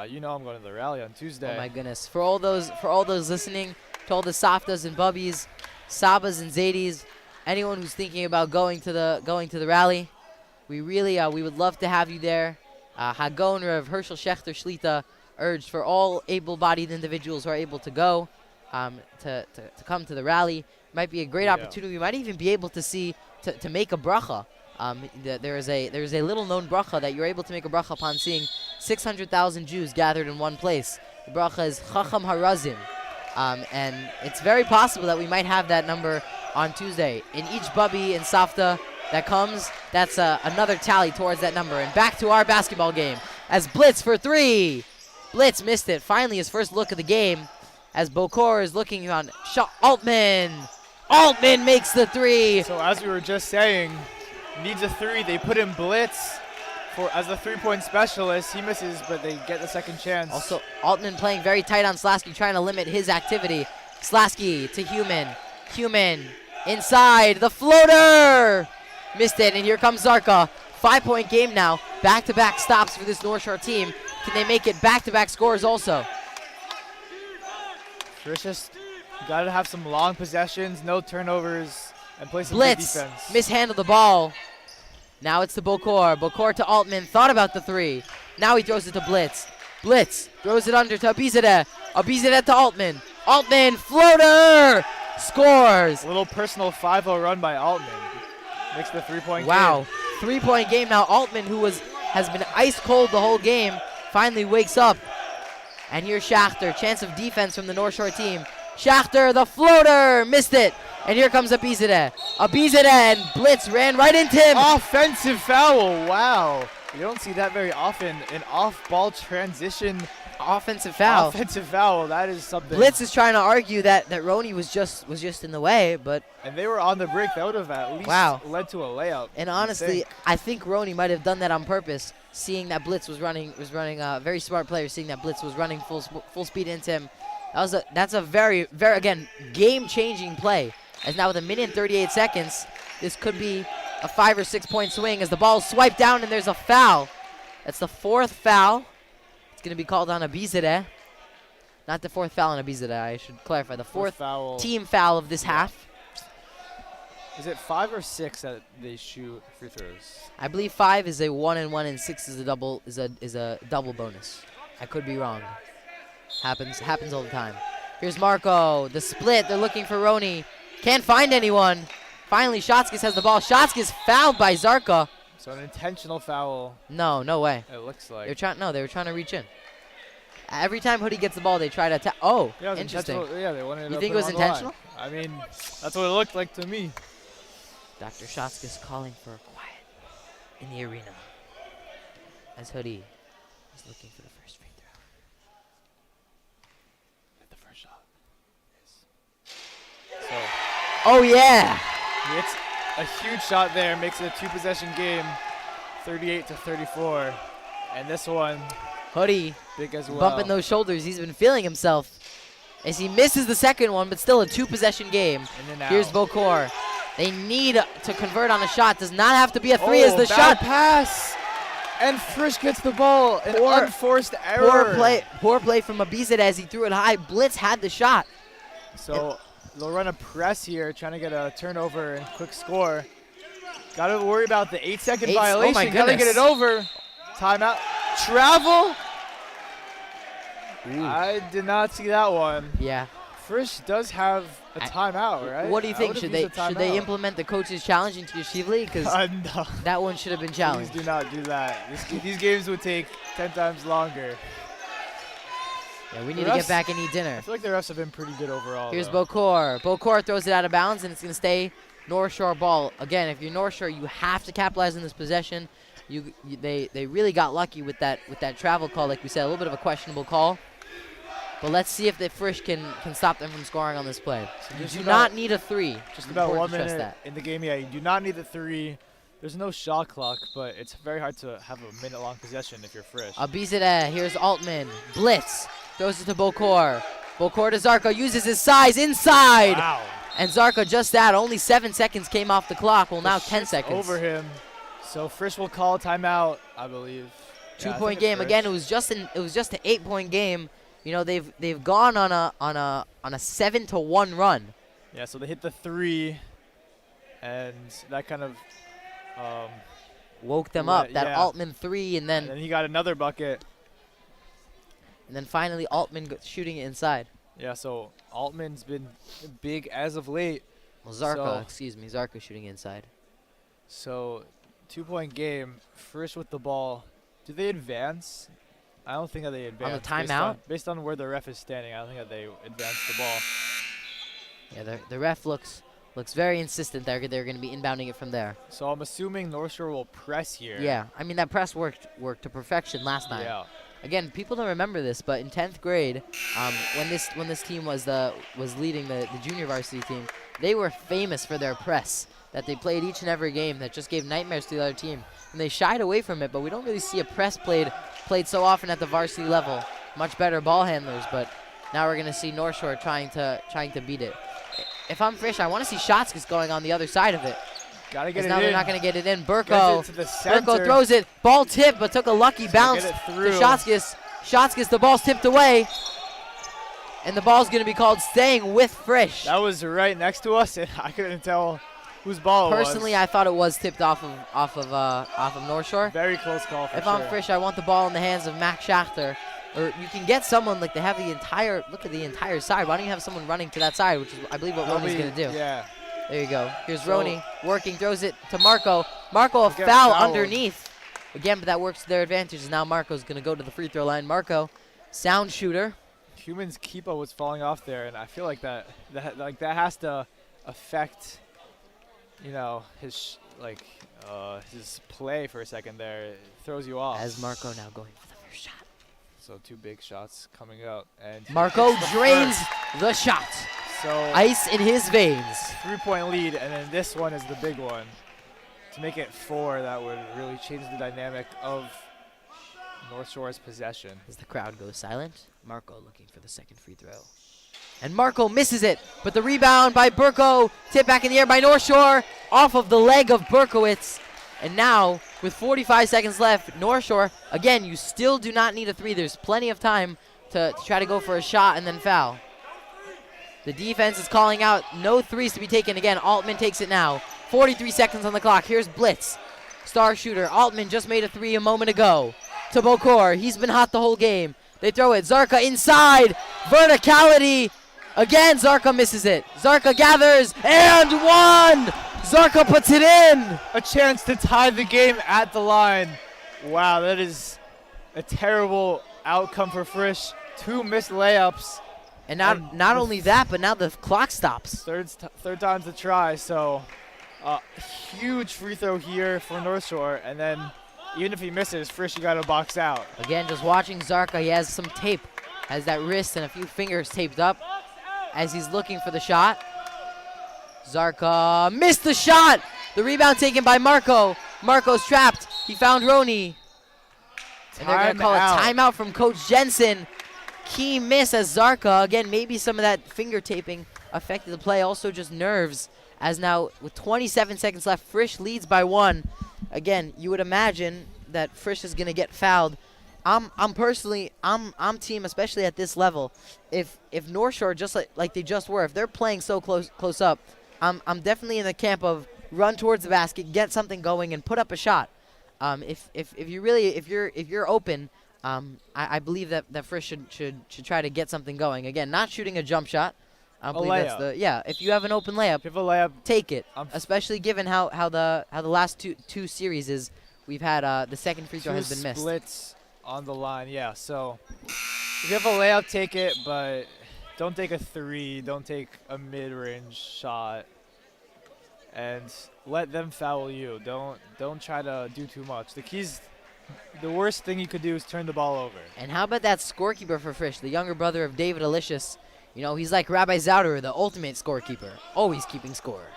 [SPEAKER 5] You know I'm going to the rally on Tuesday.
[SPEAKER 1] Oh my goodness! For all those listening, to all the Saftas and Bubbies, Sabas and Zadis, anyone who's thinking about going to the rally. We really, we would love to have you there. Hagon Rav Herschel Schechter Shlita urged for all able-bodied individuals who are able to go to come to the rally. Might be a great opportunity. We might even be able to see to make a bracha. There is a little-known bracha that you're able to make a bracha upon seeing 600,000 Jews gathered in one place. The bracha is Chacham Harazim, and it's very possible that we might have that number on Tuesday. In each Bubby and Safta that comes, that's another tally towards that number. And back to our basketball game as Blitz for 3. Blitz missed it. Finally, his first look of the game as Bokor is looking on Altman. Altman makes the 3.
[SPEAKER 5] So as we were just saying, needs a 3. They put in Blitz as the three-point specialist. He misses, but they get the second chance.
[SPEAKER 1] Also, Altman playing very tight on Slasky, trying to limit his activity. Slasky to Human. Human inside. The floater! Missed it, and here comes Zarka. 5-point game now. Back-to-back stops for this North Shore team. Can they make it back-to-back scores also?
[SPEAKER 5] Frisch just got to have some long possessions, no turnovers, and play some good
[SPEAKER 1] Blitz,
[SPEAKER 5] defense.
[SPEAKER 1] mishandled the ball. Now it's to Bokor. Bokor to Altman, thought about the 3. Now he throws it to Blitz. Blitz throws it under to Abizadeh. Abizadeh to Altman. Altman, floater! Scores!
[SPEAKER 5] A little personal 5-0 run by Altman. Makes the 3-point
[SPEAKER 1] Wow,
[SPEAKER 5] game.
[SPEAKER 1] 3-point game now. Altman, who has been ice cold the whole game, finally wakes up. And here's Schachter, chance of defense from the North Shore team. Schachter, the floater, missed it. And here comes Abizadeh. Abizadeh and Blitz ran right into him.
[SPEAKER 5] Offensive foul, wow. You don't see that very often. An off-ball transition
[SPEAKER 1] Offensive foul.
[SPEAKER 5] offensive foul, that is something.
[SPEAKER 1] Blitz is trying to argue that Roney was just in the way, but
[SPEAKER 5] And they were on the break. That would have at least led to a layup.
[SPEAKER 1] and honestly, I think Roney might have done that on purpose, seeing that Blitz was running. Very smart player, seeing that Blitz was running full speed into him. That's a very again game-changing play. As now with 1 minute and 38 seconds, this could be a 5 or 6 point swing as the ball is swiped down and there's a foul. That's the 4th foul. It's going to be called on Abizadeh. Not the 4th foul on Abizadeh, I should clarify. The 4th
[SPEAKER 5] foul.
[SPEAKER 1] team foul of this half.
[SPEAKER 5] Is it 5 or 6 that they shoot free throws?
[SPEAKER 1] I believe 5 is a 1-and-1 and 6 is a double bonus. I could be wrong. Happens all the time. Here's Marco, the split. They're looking for Roney. Can't find anyone. Finally, Shotskis has the ball. Shotskis fouled by Zarka.
[SPEAKER 5] So an intentional foul.
[SPEAKER 1] No way.
[SPEAKER 5] It looks like.
[SPEAKER 1] They were trying to reach in. Every time Hoodie gets the ball, they try to attack. Oh,
[SPEAKER 5] Yeah, it was
[SPEAKER 1] interesting.
[SPEAKER 5] intentional. Yeah, they wanted to
[SPEAKER 1] You think
[SPEAKER 5] put
[SPEAKER 1] it was
[SPEAKER 5] on the line.
[SPEAKER 1] intentional?
[SPEAKER 5] I mean, that's what it looked like to me.
[SPEAKER 1] Dr. Shotskis calling for quiet in the arena as Hoodie is looking for the first free throw.
[SPEAKER 5] At the first shot. So
[SPEAKER 1] Oh yeah!
[SPEAKER 5] it's a huge shot there, makes it a 2-possession game, 38-34. And this one,
[SPEAKER 1] Hoodie
[SPEAKER 5] big as well.
[SPEAKER 1] bumping those shoulders. He's been feeling himself as he misses the second one, but still a 2-possession game.
[SPEAKER 5] In and out.
[SPEAKER 1] Here's Bokor. They need to convert on a shot. Does not have to be a 3 as the
[SPEAKER 5] bad
[SPEAKER 1] shot.
[SPEAKER 5] pass. And Frisch gets the ball. An unforced error.
[SPEAKER 1] Poor play from Abizadeh as he threw it high. Blitz had the shot.
[SPEAKER 5] So they'll run a press here, trying to get a turnover and quick score. Got to worry about the 8-second violation.
[SPEAKER 1] Oh my
[SPEAKER 5] Got to get
[SPEAKER 1] goodness.
[SPEAKER 5] it over. Timeout. Travel.
[SPEAKER 1] Ooh.
[SPEAKER 5] I did not see that one.
[SPEAKER 1] Yeah.
[SPEAKER 5] Frisch does have a timeout, right?
[SPEAKER 1] What do you
[SPEAKER 5] I
[SPEAKER 1] think?
[SPEAKER 5] would've
[SPEAKER 1] Should
[SPEAKER 5] used a
[SPEAKER 1] they
[SPEAKER 5] timeout.
[SPEAKER 1] implement the coach's challenge into Yashivli? Because
[SPEAKER 5] No.
[SPEAKER 1] that one should have been
[SPEAKER 5] Please
[SPEAKER 1] challenged.
[SPEAKER 5] do not do that. These games would take 10 times longer.
[SPEAKER 1] Yeah, we need
[SPEAKER 5] The
[SPEAKER 1] to get
[SPEAKER 5] refs-
[SPEAKER 1] back and eat dinner.
[SPEAKER 5] I feel like the refs have been pretty good overall.
[SPEAKER 1] Here's
[SPEAKER 5] though.
[SPEAKER 1] Bokor. Bokor throws it out of bounds, and it's going to stay North Shore ball. Again, if you're North Shore, you have to capitalize on this possession. They really got lucky with that travel call, like we said, a little bit of a questionable call. But let's see if the Frisch can stop them from scoring on this play.
[SPEAKER 5] So
[SPEAKER 1] You
[SPEAKER 5] just
[SPEAKER 1] do
[SPEAKER 5] about-
[SPEAKER 1] not need a 3.
[SPEAKER 5] Just about
[SPEAKER 1] Important
[SPEAKER 5] 1
[SPEAKER 1] to stress
[SPEAKER 5] minute
[SPEAKER 1] that.
[SPEAKER 5] in the game. Yeah, you do not need the 3. There's no shot clock, but it's very hard to have a minute-long possession if you're Frisch.
[SPEAKER 1] Abizadeh, here's Altman. Blitz, throws it to Bokor. Bokor to Zarka, uses his size inside.
[SPEAKER 5] Wow.
[SPEAKER 1] And Zarka just that, only 7 seconds came off the clock. Well, now 10
[SPEAKER 5] Shit's
[SPEAKER 1] seconds.
[SPEAKER 5] over him. So Frisch will call timeout, I believe. Yeah, I
[SPEAKER 1] 2-point
[SPEAKER 5] think it's
[SPEAKER 1] game.
[SPEAKER 5] Frisch.
[SPEAKER 1] Again, it was just an 8-point game. You know, they've gone on a 7-1 run.
[SPEAKER 5] Yeah, so they hit the 3, and that kind of
[SPEAKER 1] Woke them
[SPEAKER 5] Right,
[SPEAKER 1] up. That
[SPEAKER 5] yeah.
[SPEAKER 1] Altman 3, and
[SPEAKER 5] and then he got another bucket.
[SPEAKER 1] then finally Altman shooting it inside.
[SPEAKER 5] Yeah, so Altman's been big as of late.
[SPEAKER 1] Well, Zarka,
[SPEAKER 5] So-
[SPEAKER 1] Zarka shooting inside.
[SPEAKER 5] So 2-point game. Frisch with the ball. Do they advance? I don't think that they advance.
[SPEAKER 1] timeout?
[SPEAKER 5] Based on where the ref is standing, I don't think that they advance the ball.
[SPEAKER 1] Yeah, the ref looks very insistent. They're going to be inbounding it from there.
[SPEAKER 5] So I'm assuming North Shore will press here.
[SPEAKER 1] Yeah, I mean that press worked to perfection last time.
[SPEAKER 5] Yeah.
[SPEAKER 1] Again, people don't remember this, but in 10th grade, when this team was leading the junior varsity team, they were famous for their press that they played each and every game that just gave nightmares to the other team, and they shied away from it. But we don't really see a press played so often at the varsity level. Much better ball handlers, but now we're gonna see North Shore trying to beat it. If I'm Frisch, I want to see Shotskis going on the other side of it.
[SPEAKER 5] Gotta get it
[SPEAKER 1] now
[SPEAKER 5] in.
[SPEAKER 1] they're not going to get it in.
[SPEAKER 5] Gets
[SPEAKER 1] Burko.
[SPEAKER 5] it to the center.
[SPEAKER 1] Burko throws it. Ball tipped, but took a lucky bounce
[SPEAKER 5] get
[SPEAKER 1] to
[SPEAKER 5] it through.
[SPEAKER 1] Shotskis. Shotskis, the ball's tipped away. And the ball's going to be called staying with Frisch.
[SPEAKER 5] That was right next to us, and I couldn't tell whose ball it was.
[SPEAKER 1] Personally, I thought it was tipped off of North Shore.
[SPEAKER 5] Very close call for
[SPEAKER 1] If
[SPEAKER 5] sure.
[SPEAKER 1] I'm Frisch, I want the ball in the hands of Max Schachter. Or you can get someone, like they have the entire, look at the entire side. Why don't you have someone running to that side, which is, I believe, what Roni's going to do.
[SPEAKER 5] Yeah.
[SPEAKER 1] There you go. Here's Roni working, throws it to Marco. Marco, a
[SPEAKER 5] Get
[SPEAKER 1] foul
[SPEAKER 5] fouled.
[SPEAKER 1] underneath. Again, but that works to their advantage. And now Marco's going to go to the free throw line. Marco, sound shooter.
[SPEAKER 5] Human's keeper was falling off there, and I feel like that has to affect, you know, his his play for a second there. It throws you off.
[SPEAKER 1] As Marco now going for the first shot.
[SPEAKER 5] So 2 big shots coming out, and
[SPEAKER 1] Marco
[SPEAKER 5] hits the
[SPEAKER 1] drains
[SPEAKER 5] first.
[SPEAKER 1] the shot.
[SPEAKER 5] So
[SPEAKER 1] Ice in his veins.
[SPEAKER 5] 3-point lead, and then this one is the big one. To make it 4, that would really change the dynamic of North Shore's possession.
[SPEAKER 1] As the crowd goes silent, Marco looking for the second free throw. And Marco misses it, but the rebound by Burko, tipped back in the air by North Shore, off of the leg of Berkowitz. And now, with 45 seconds left, North Shore, again, you still do not need a 3. There's plenty of time to try to go for a shot and then foul. The defense is calling out no 3s to be taken. Again, Altman takes it now. 43 seconds on the clock. Here's Blitz. Star shooter. Altman just made a 3 a moment ago. To Bokor. He's been hot the whole game. They throw it. Zarka inside. Verticality. Again, Zarka misses it. Zarka gathers. And 1! Zarka puts it in.
[SPEAKER 5] A chance to tie the game at the line. Wow, that is a terrible outcome for Frisch. 2 missed layups.
[SPEAKER 1] And not only that, but now the clock stops.
[SPEAKER 5] Third time's the try, so huge free throw here for North Shore, and then even if he misses, Frisch, you got to box out.
[SPEAKER 1] Again, just watching Zarka, he has some tape, has that wrist and a few fingers taped up as he's looking for the shot. Zarka missed the shot. The rebound taken by Marco. Marco's trapped. He found Roni. And they're going to call a timeout from Coach Jensen. Key miss as Zarka, again, maybe some of that finger taping affected the play. Also just nerves, as now with 27 seconds left, Frisch leads by 1. Again, you would imagine that Frisch is going to get fouled. I'm team, especially at this level. If North Shore, just like they just were, if they're playing so close up, I'm definitely in the camp of run towards the basket, get something going, and put up a shot. If you're open, I believe that Frisch should try to get something going. Again, not shooting a jump shot. I don't believe that's if you have an open layup, take it. Especially given how the last two series is, we've had the second free throw has been missed.
[SPEAKER 5] Splits on the line, yeah. So if you have a layup, take it, but don't take a 3. Don't take a mid-range shot, and let them foul you. Don't try to do too much. The worst thing you could do is turn the ball over.
[SPEAKER 1] And how about that scorekeeper for Frisch, the younger brother of David Alicious? You know, he's like Rabbi Zouder, the ultimate scorekeeper, always keeping score.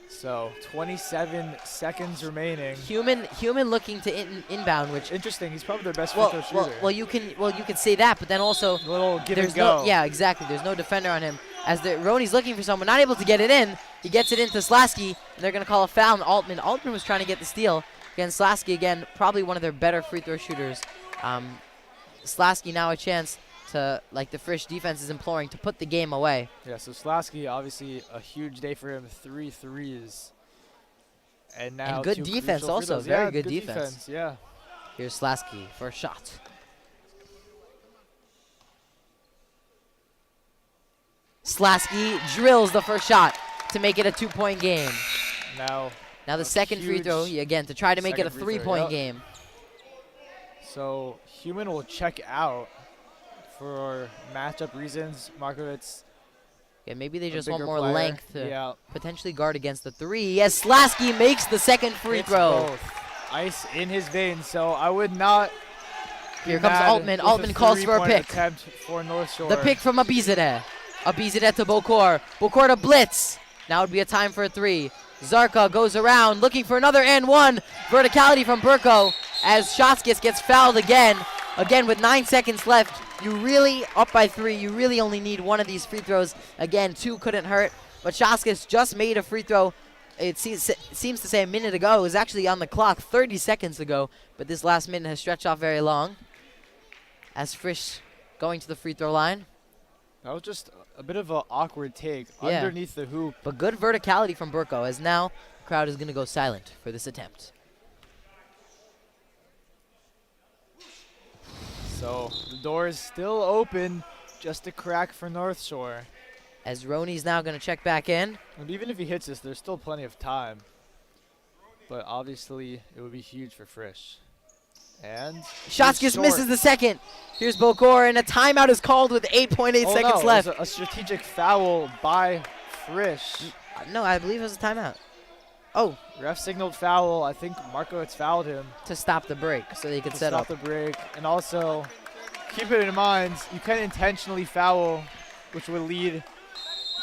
[SPEAKER 5] So 27 seconds remaining.
[SPEAKER 1] Human looking to inbound, which
[SPEAKER 5] interesting. He's probably their best free throw shooter.
[SPEAKER 1] Well, you can say that, but then also
[SPEAKER 5] a little give and go.
[SPEAKER 1] Yeah, exactly. There's no defender on him. As Roni's looking for someone, not able to get it in. He gets it into Slasky, and they're gonna call a foul on Altman. Altman was trying to get the steal. Again, Slasky, again, probably one of their better free throw shooters. Slasky now a chance to, like the Frisch defense is imploring, to put the game away.
[SPEAKER 5] Yeah, so Slasky, obviously a huge day for him, 3 threes. And now
[SPEAKER 1] and good defense also, very good defense.
[SPEAKER 5] Yeah.
[SPEAKER 1] Here's Slasky for a shot. Slasky drills the first shot to make it a 2-point game. Now the second free throw, again, to try to make it a 3-point game.
[SPEAKER 5] So Human will check out for matchup reasons. Markowitz.
[SPEAKER 1] Yeah, maybe they just want more length to potentially guard against the 3. Yes, Slasky makes the second free throw.
[SPEAKER 5] Both. Ice in his veins, so I would not.
[SPEAKER 1] Here comes Altman. Altman calls for a pick.
[SPEAKER 5] For North Shore.
[SPEAKER 1] The pick from Abizadeh. Abizadeh to Bokor. Bokor to Blitz. Now would be a time for a 3. Zarka goes around looking for another and 1. Verticality from Burko as Shotskis gets fouled again. Again, with 9 seconds left, you really, up by 3, you really only need one of these free throws. Again, 2 couldn't hurt. But Shaskis just made a free throw. It seems to say a minute ago. It was actually on the clock 30 seconds ago, but this last minute has stretched off very long. As Frisch going to the free throw line.
[SPEAKER 5] That was just a bit of an awkward take underneath the hoop.
[SPEAKER 1] But good verticality from Burko, as now the crowd is going to go silent for this attempt.
[SPEAKER 5] So the door is still open, just a crack for North Shore.
[SPEAKER 1] As Roney's now going to check back in.
[SPEAKER 5] And even if he hits this, there's still plenty of time. But obviously, it would be huge for Frisch. And
[SPEAKER 1] Shaskis misses the second. Here's Bokor, and a timeout is called with 8.8 seconds left.
[SPEAKER 5] A strategic foul by Frisch.
[SPEAKER 1] No, I believe it was a timeout. Oh.
[SPEAKER 5] Ref signaled foul. I think Markowitz fouled him.
[SPEAKER 1] To stop the break, so they could set up.
[SPEAKER 5] Stop the break. And also, keep it in mind, you can intentionally foul, which would lead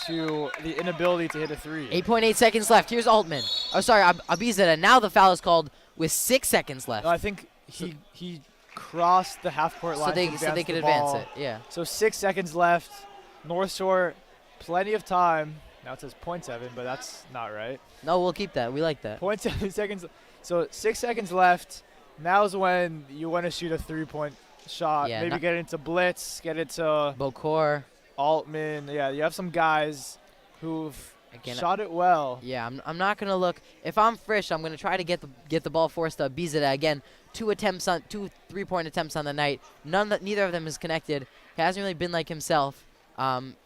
[SPEAKER 5] to the inability to hit a three.
[SPEAKER 1] 8.8 seconds left. Here's Altman. Oh, sorry, Abizadeh. Now the foul is called with 6 seconds left.
[SPEAKER 5] No, I think he crossed the half-court line
[SPEAKER 1] so they could advance it, yeah.
[SPEAKER 5] So 6 seconds left. North Shore, plenty of time. Now it says 0.7, but that's not right.
[SPEAKER 1] No, we'll keep that. We like that.
[SPEAKER 5] 0.7 seconds. So 6 seconds left. Now's when you want to shoot a three-point shot.
[SPEAKER 1] Yeah,
[SPEAKER 5] maybe get it into blitz, get it to
[SPEAKER 1] Bokor,
[SPEAKER 5] Altman. Yeah, you have some guys who've shot it well.
[SPEAKER 1] Yeah, I'm not gonna look. If I'm Frisch, I'm gonna try to get the ball forced to Abizadeh again. 2 3-point attempts on the night. Neither of them is connected. He hasn't really been like himself.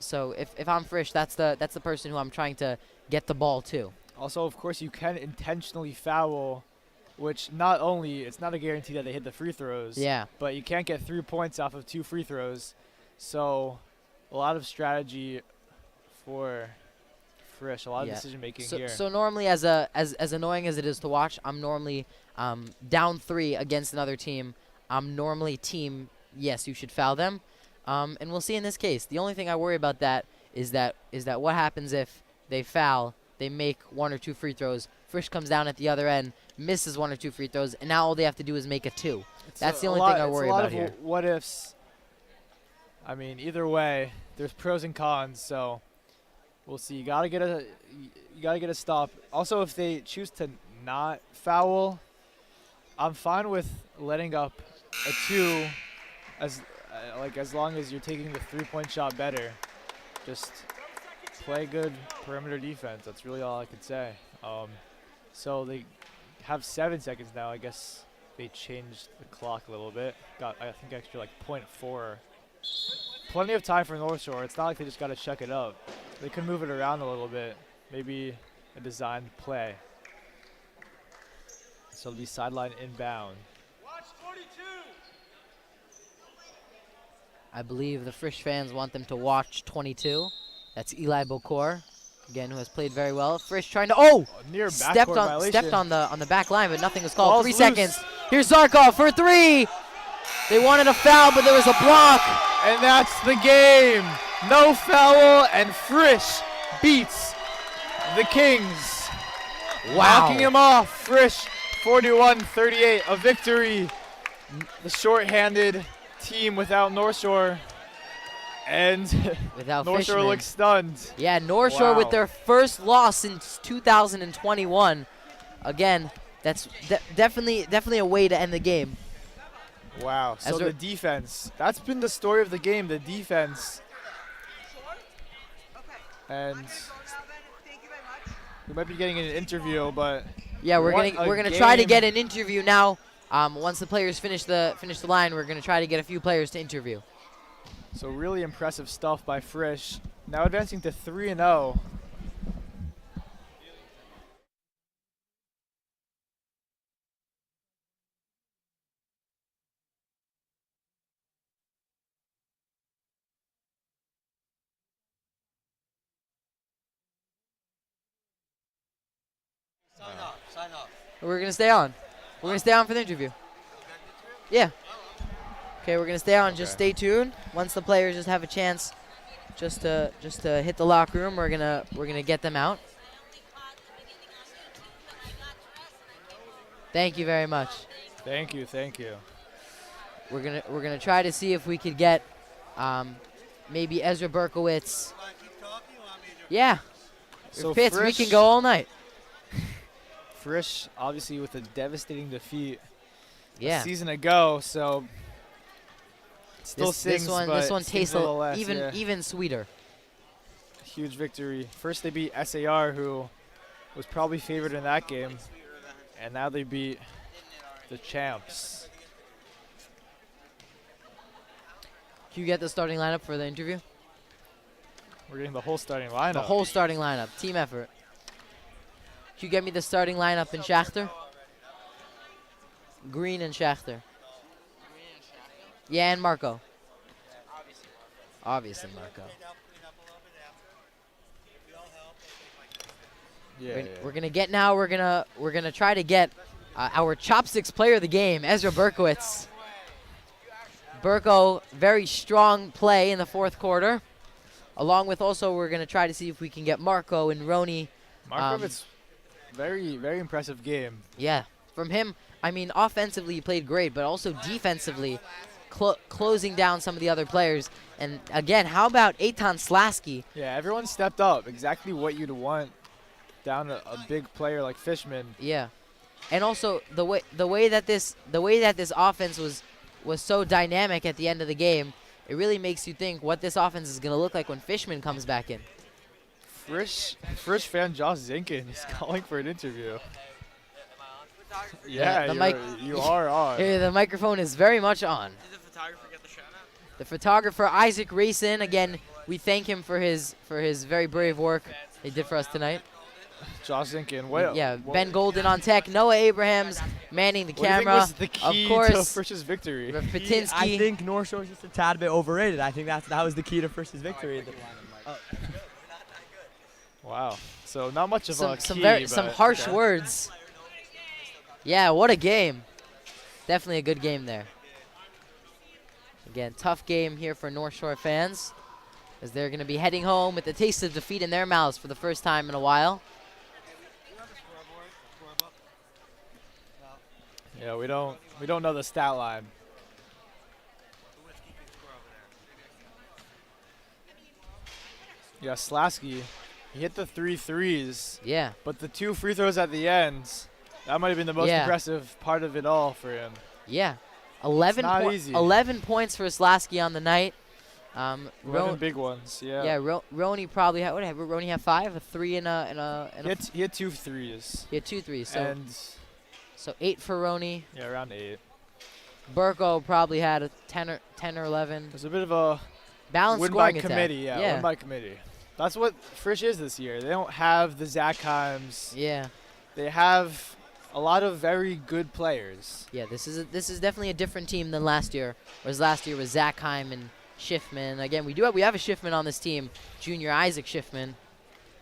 [SPEAKER 1] So if I'm Frisch, that's the person who I'm trying to get the ball to.
[SPEAKER 5] Also, of course, you can intentionally foul, which not only it's not a guarantee that they hit the free throws.
[SPEAKER 1] Yeah.
[SPEAKER 5] But you can't get 3 points off of 2 free throws. So a lot of strategy for Frisch, a lot of decision making here.
[SPEAKER 1] So normally, as annoying as it is to watch, I'm normally down 3 against another team. I'm normally team, yes, you should foul them. And we'll see in this case. The only thing I worry about that is that what happens if they foul, they make 1 or 2 free throws. Frisch comes down at the other end, misses 1 or 2 free throws, and now all they have to do is make a 2. That's the only thing I worry about here.
[SPEAKER 5] What ifs. I mean, either way, there's pros and cons. So we'll see. You gotta get a stop. Also, if they choose to not foul, I'm fine with letting up a 2, as long as you're taking the 3-point shot better. Just play good perimeter defense. That's really all I could say. So they have 7 seconds now. I guess they changed the clock a little bit. Got, I think, extra like 0.4. Plenty of time for North Shore. It's not like they just got to check it up. They can move it around a little bit. Maybe a designed play. So it'll be sideline inbound.
[SPEAKER 8] Watch 42.
[SPEAKER 1] I believe the Frisch fans want them to watch 22. That's Eli Bokor, again, who has played very well. Frisch trying to
[SPEAKER 5] near
[SPEAKER 1] stepped on the back line, but nothing was called.
[SPEAKER 5] Ball's
[SPEAKER 1] 3
[SPEAKER 5] loose.
[SPEAKER 1] seconds. Here's Zarkov for 3. They wanted a foul, but there was a block.
[SPEAKER 5] And that's the game. No foul, and Frisch beats the Kings.
[SPEAKER 1] Wow.
[SPEAKER 5] Knocking him off. Frisch 41-38, a victory. The shorthanded team without North Shore. And
[SPEAKER 1] without
[SPEAKER 5] North Shore
[SPEAKER 1] Fishman.
[SPEAKER 5] looks stunned.
[SPEAKER 1] Yeah, North Shore with their first loss since 2021. Again, that's definitely a way to end the game.
[SPEAKER 5] Wow. So the defense. That's been the story of the game, the defense. And we might be getting an interview, but
[SPEAKER 1] yeah, we're gonna try to get an interview now. Once the players finish the line, we're gonna try to get a few players to interview.
[SPEAKER 5] So really impressive stuff by Frisch. Now advancing to 3-0.
[SPEAKER 8] Sign off.
[SPEAKER 1] We're gonna stay on. We're gonna stay on for the interview. Yeah. Okay, we're gonna stay on. Just stay tuned. Once the players just have a chance, just to hit the locker room, we're gonna get them out. Thank you very much.
[SPEAKER 5] Thank you.
[SPEAKER 1] We're gonna try to see if we could get maybe Ezra Berkowitz. Yeah.
[SPEAKER 5] So
[SPEAKER 1] Pitts, we
[SPEAKER 5] Frisch-
[SPEAKER 1] can go all night.
[SPEAKER 5] Frisch, obviously, with a devastating defeat
[SPEAKER 1] Yeah.
[SPEAKER 5] a season ago, so still
[SPEAKER 1] This
[SPEAKER 5] stings,
[SPEAKER 1] one
[SPEAKER 5] but
[SPEAKER 1] this one
[SPEAKER 5] stings
[SPEAKER 1] tastes
[SPEAKER 5] a little less,
[SPEAKER 1] even sweeter.
[SPEAKER 5] Huge victory. First they beat SAR, who was probably favored in that game, and now they beat the champs.
[SPEAKER 1] Can you get the starting lineup for the interview?
[SPEAKER 5] We're getting the whole starting lineup.
[SPEAKER 1] The whole starting lineup. Team effort. Can you get me the starting lineup in Schachter? Green and Schachter. Yeah, and Marco. Obviously Marco.
[SPEAKER 5] Yeah,
[SPEAKER 1] We're gonna get now. We're gonna try to get our chopsticks player of the game, Ezra Berkowitz. Burko, very strong play in the fourth quarter. Along with also, we're gonna try to see if we can get Marco and Roni.
[SPEAKER 5] Markovitz, very, very impressive game.
[SPEAKER 1] Yeah, from him. I mean, offensively he played great, but also defensively, closing down some of the other players. And again, how about Eitan Slasky?
[SPEAKER 5] Yeah, everyone stepped up. Exactly what you'd want down a big player like Fishman.
[SPEAKER 1] Yeah, and also the way that this offense was so dynamic at the end of the game, it really makes you think what this offense is going to look like when Fishman comes back in.
[SPEAKER 5] Frisch fan Josh Zinkins calling for an interview.
[SPEAKER 1] Yeah,
[SPEAKER 5] Yeah, you are on.
[SPEAKER 1] The microphone is very much on.
[SPEAKER 9] Did the photographer get the shout out?
[SPEAKER 1] The photographer Isaac Rayson, again, we thank him for his very brave work he did for us tonight.
[SPEAKER 5] Josh Zinkin. What?
[SPEAKER 1] Yeah,
[SPEAKER 5] what,
[SPEAKER 1] Ben Golden on tech, Noah Abrahams manning the
[SPEAKER 5] what do you think
[SPEAKER 1] camera.
[SPEAKER 5] was the key
[SPEAKER 1] of
[SPEAKER 5] to
[SPEAKER 1] course,
[SPEAKER 5] Frisch's victory?
[SPEAKER 1] Patinsky.
[SPEAKER 9] I think North Shore's just a tad bit overrated. I think that was the key to Frisch's victory.
[SPEAKER 5] Wow. So not much of a key,
[SPEAKER 1] some
[SPEAKER 5] but
[SPEAKER 1] harsh
[SPEAKER 5] okay.
[SPEAKER 1] words. Yeah, what a game. Definitely a good game there. Again, tough game here for North Shore fans, as they're going to be heading home with the taste of defeat in their mouths for the first time in a while.
[SPEAKER 5] Yeah, we don't know the stat line. Yeah, Slasky, he hit the 3 threes,
[SPEAKER 1] Yeah,
[SPEAKER 5] but the 2 free throws at the end, that might have been the most
[SPEAKER 1] Yeah.
[SPEAKER 5] impressive part of it all for him.
[SPEAKER 1] yeah. 11,
[SPEAKER 5] not easy.
[SPEAKER 1] 11 points for Slasky on the night.
[SPEAKER 5] 11 big ones, yeah.
[SPEAKER 1] Yeah, Roni probably had, Roni have 5, a 3 and a
[SPEAKER 5] He had 2 threes.
[SPEAKER 1] he had 2 threes. So 8 for Roni.
[SPEAKER 5] Yeah, around 8.
[SPEAKER 1] Burko probably had a 10 or 11.
[SPEAKER 5] There's a bit of a
[SPEAKER 1] Balanced
[SPEAKER 5] win by
[SPEAKER 1] scoring attack.
[SPEAKER 5] committee, yeah, win by committee. That's what Frisch is this year. They don't have the Zackheims.
[SPEAKER 1] Yeah.
[SPEAKER 5] They have a lot of very good players.
[SPEAKER 1] Yeah, this is definitely a different team than last year. Whereas last year was Zachheim and Schiffman. Again, we have a Schiffman on this team, junior Isaac Schiffman.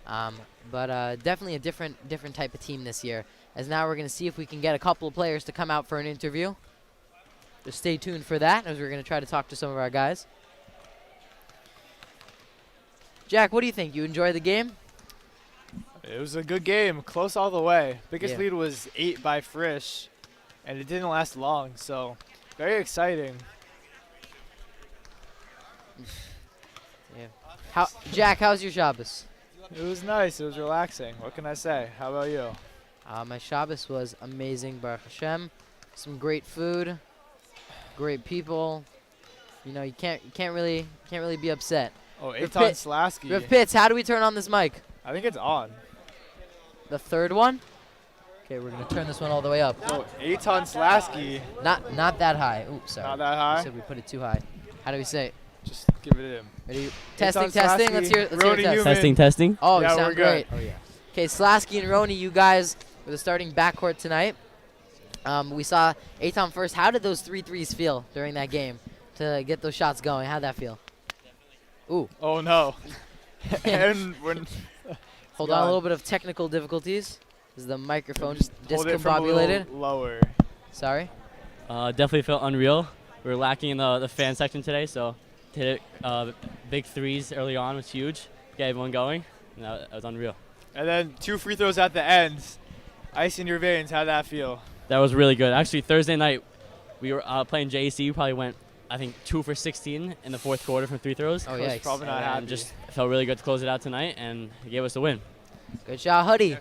[SPEAKER 1] But definitely a different type of team this year. As now we're going to see if we can get a couple of players to come out for an interview. Just stay tuned for that, as we're going to try to talk to some of our guys. Jack, what do you think? You enjoy the game?
[SPEAKER 5] It was a good game, close all the way. Biggest
[SPEAKER 1] Yeah.
[SPEAKER 5] lead was 8 by Frisch, and it didn't last long, so very exciting.
[SPEAKER 1] Yeah. Jack, how's your Shabbos?
[SPEAKER 5] It was nice. It was relaxing. What can I say? How about you?
[SPEAKER 1] My Shabbos was amazing, Baruch Hashem. Some great food, great people. You know, you can't really be upset.
[SPEAKER 5] Oh,
[SPEAKER 1] Riff
[SPEAKER 5] Eitan Slasky.
[SPEAKER 1] Riff Pitts, how do we turn on this mic?
[SPEAKER 5] I think it's on.
[SPEAKER 1] The third one? Okay, we're gonna turn this one all the way up.
[SPEAKER 5] Oh, Eitan Slasky.
[SPEAKER 1] Not that high. Oops, sorry.
[SPEAKER 5] Not that high?
[SPEAKER 1] We said we put it too high. How do we say it?
[SPEAKER 5] Just give it in.
[SPEAKER 1] Ready? Testing.
[SPEAKER 5] Slasky,
[SPEAKER 1] Let's hear
[SPEAKER 5] Roni
[SPEAKER 1] a test.
[SPEAKER 5] Newman.
[SPEAKER 9] Testing.
[SPEAKER 1] Oh,
[SPEAKER 5] Yeah,
[SPEAKER 1] you
[SPEAKER 5] we're
[SPEAKER 1] sound
[SPEAKER 5] good.
[SPEAKER 1] great. Oh yeah. Okay, Slasky and Roni, you guys were the starting backcourt tonight. We saw Eitan first. How did those 3 threes feel during that game to get those shots going? How'd that feel? Ooh.
[SPEAKER 5] Oh, no. And when
[SPEAKER 1] Hold on, a little bit of technical difficulties. This is the microphone
[SPEAKER 5] hold it from a little
[SPEAKER 1] discombobulated.
[SPEAKER 5] lower.
[SPEAKER 1] Sorry.
[SPEAKER 10] Definitely felt unreal. We were lacking in the fan section today, so to hit it, big threes early on was huge. Get everyone going, and that was unreal.
[SPEAKER 5] And then 2 free throws at the end. Ice in your veins. How'd that feel?
[SPEAKER 10] That was really good. Actually, Thursday night, we were playing JEC. We probably went, I think, 2 for 16 in the fourth quarter from 3 throws.
[SPEAKER 1] Oh,
[SPEAKER 5] I was
[SPEAKER 1] yeah.
[SPEAKER 5] probably not happy.
[SPEAKER 10] And just felt really good to close it out tonight, and it gave us a win.
[SPEAKER 1] Good shot, Hoodie.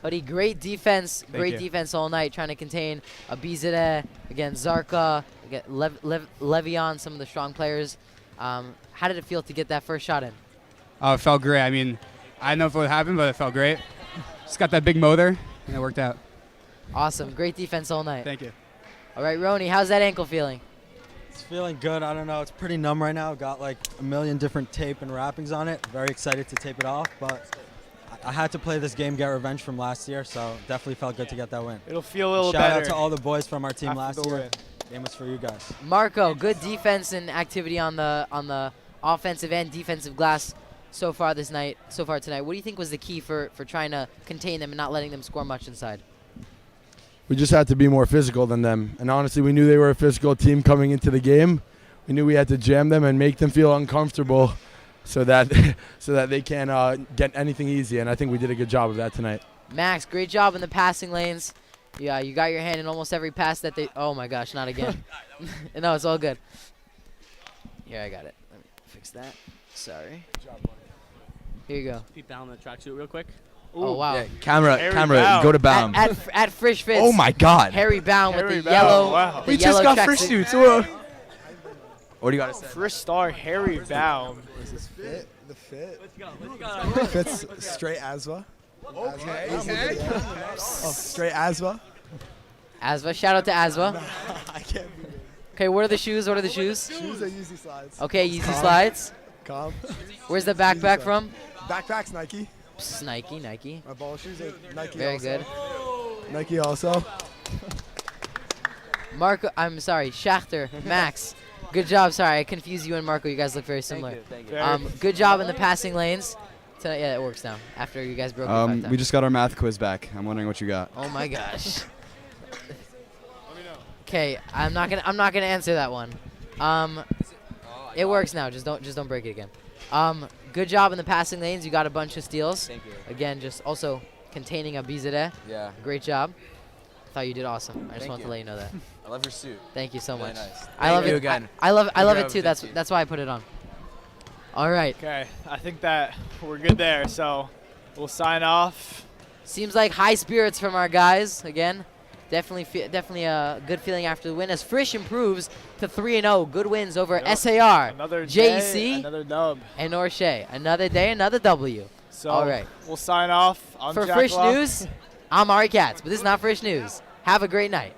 [SPEAKER 1] Hoodie, great defense. Great
[SPEAKER 11] you.
[SPEAKER 1] defense all night, trying to contain Abizadeh, again, Zarka, again, Le'Veon, some of the strong players. How did it feel to get that first shot in?
[SPEAKER 11] Oh, it felt great. I mean, I don't know if it would happen, but it felt great. Just got that big motor, and it worked out.
[SPEAKER 1] Awesome. Great defense all night.
[SPEAKER 11] Thank you.
[SPEAKER 1] All right, Roni, how's that ankle feeling?
[SPEAKER 12] It's feeling good. I don't know. It's pretty numb right now. Got like a million different tape and wrappings on it. Very excited to tape it off, but I had to play this game, get revenge from last year, so definitely felt good to get that win.
[SPEAKER 5] It'll feel a little
[SPEAKER 12] Shout
[SPEAKER 5] better.
[SPEAKER 12] out to all the boys from our team
[SPEAKER 5] after
[SPEAKER 12] last
[SPEAKER 5] the
[SPEAKER 12] year.
[SPEAKER 5] win.
[SPEAKER 12] Game was for you guys.
[SPEAKER 1] Marco, good defense and activity on the offensive and defensive glass so far tonight. What do you think was the key for trying to contain them and not letting them score much inside?
[SPEAKER 13] We just had to be more physical than them. And honestly, we knew they were a physical team coming into the game. We knew we had to jam them and make them feel uncomfortable so that they can get anything easy. And I think we did a good job of that tonight.
[SPEAKER 1] Max, great job in the passing lanes. Yeah, you got your hand in almost every pass that they... Oh, my gosh, not again. No, it's all good. Here, I got it. Let me fix that. Sorry. Here you go.
[SPEAKER 10] Peep down the tracksuit real quick.
[SPEAKER 1] Oh, wow.
[SPEAKER 14] Yeah, camera,
[SPEAKER 5] Baum.
[SPEAKER 14] go to Baum.
[SPEAKER 1] At Frisch Fits.
[SPEAKER 14] Oh my God.
[SPEAKER 1] Harry Baum with
[SPEAKER 5] Harry
[SPEAKER 1] the
[SPEAKER 5] Baum,
[SPEAKER 1] yellow.
[SPEAKER 5] wow.
[SPEAKER 1] The
[SPEAKER 14] We
[SPEAKER 1] yellow
[SPEAKER 14] just got
[SPEAKER 1] tracksuit.
[SPEAKER 14] Frisch suits. Whoa. What do you got to say?
[SPEAKER 5] Frisch star Harry Baum.
[SPEAKER 15] Is this fit? The fit?
[SPEAKER 10] Let's go.
[SPEAKER 15] Fits straight asthma. Okay. Oh, straight asthma.
[SPEAKER 1] Asva, shout out to Asva.
[SPEAKER 15] I can't be.
[SPEAKER 1] Okay, what are the shoes?
[SPEAKER 15] Shoes are Yeezy slides.
[SPEAKER 1] Okay, Yeezy slides.
[SPEAKER 15] Calm.
[SPEAKER 1] Where's the backpack from?
[SPEAKER 15] Backpack's Nike.
[SPEAKER 1] Psst, Nike.
[SPEAKER 15] My ball shoes are Nike.
[SPEAKER 1] Very
[SPEAKER 15] also.
[SPEAKER 1] good.
[SPEAKER 15] Nike also.
[SPEAKER 1] Marco, I'm sorry, Schachter, Max. Good job. Sorry, I confused you and Marco. You guys look very similar.
[SPEAKER 14] Thank you.
[SPEAKER 1] Good job in the passing lanes. Tonight, yeah, it works now. After you guys broke it 5 times.
[SPEAKER 16] We just got our math quiz back. I'm wondering what you got.
[SPEAKER 1] Oh my gosh. Okay, I'm not gonna answer that one. It works now. Just don't break it again. Good job in the passing lanes. You got a bunch of steals.
[SPEAKER 14] Thank you.
[SPEAKER 1] Again, just also containing Abizadeh.
[SPEAKER 14] Yeah.
[SPEAKER 1] Great job. Thought you did awesome. I just
[SPEAKER 14] Thank
[SPEAKER 1] wanted to
[SPEAKER 14] you.
[SPEAKER 1] let you know that.
[SPEAKER 14] I love your suit.
[SPEAKER 1] Thank you so
[SPEAKER 14] Really
[SPEAKER 1] much.
[SPEAKER 14] nice.
[SPEAKER 1] I love
[SPEAKER 14] Thank you
[SPEAKER 1] it
[SPEAKER 14] again.
[SPEAKER 1] I love
[SPEAKER 14] Good
[SPEAKER 1] it
[SPEAKER 14] job.
[SPEAKER 1] too.
[SPEAKER 14] Thank you.
[SPEAKER 1] That's why I put it on. All right.
[SPEAKER 5] Okay, I think that we're good there, so we'll sign off.
[SPEAKER 1] Seems like high spirits from our guys again. Definitely a good feeling after the win as Frisch improves to 3-0. Good wins over SAR,
[SPEAKER 5] Another
[SPEAKER 1] JEC,
[SPEAKER 5] day, another dub.
[SPEAKER 1] and Norche. Another day, another W.
[SPEAKER 5] So
[SPEAKER 1] All right.
[SPEAKER 5] we'll sign off. I'm
[SPEAKER 1] For
[SPEAKER 5] Jack
[SPEAKER 1] Frisch
[SPEAKER 5] Locke.
[SPEAKER 1] News, I'm Ari Katz, but this is not Frisch News. Have a great night.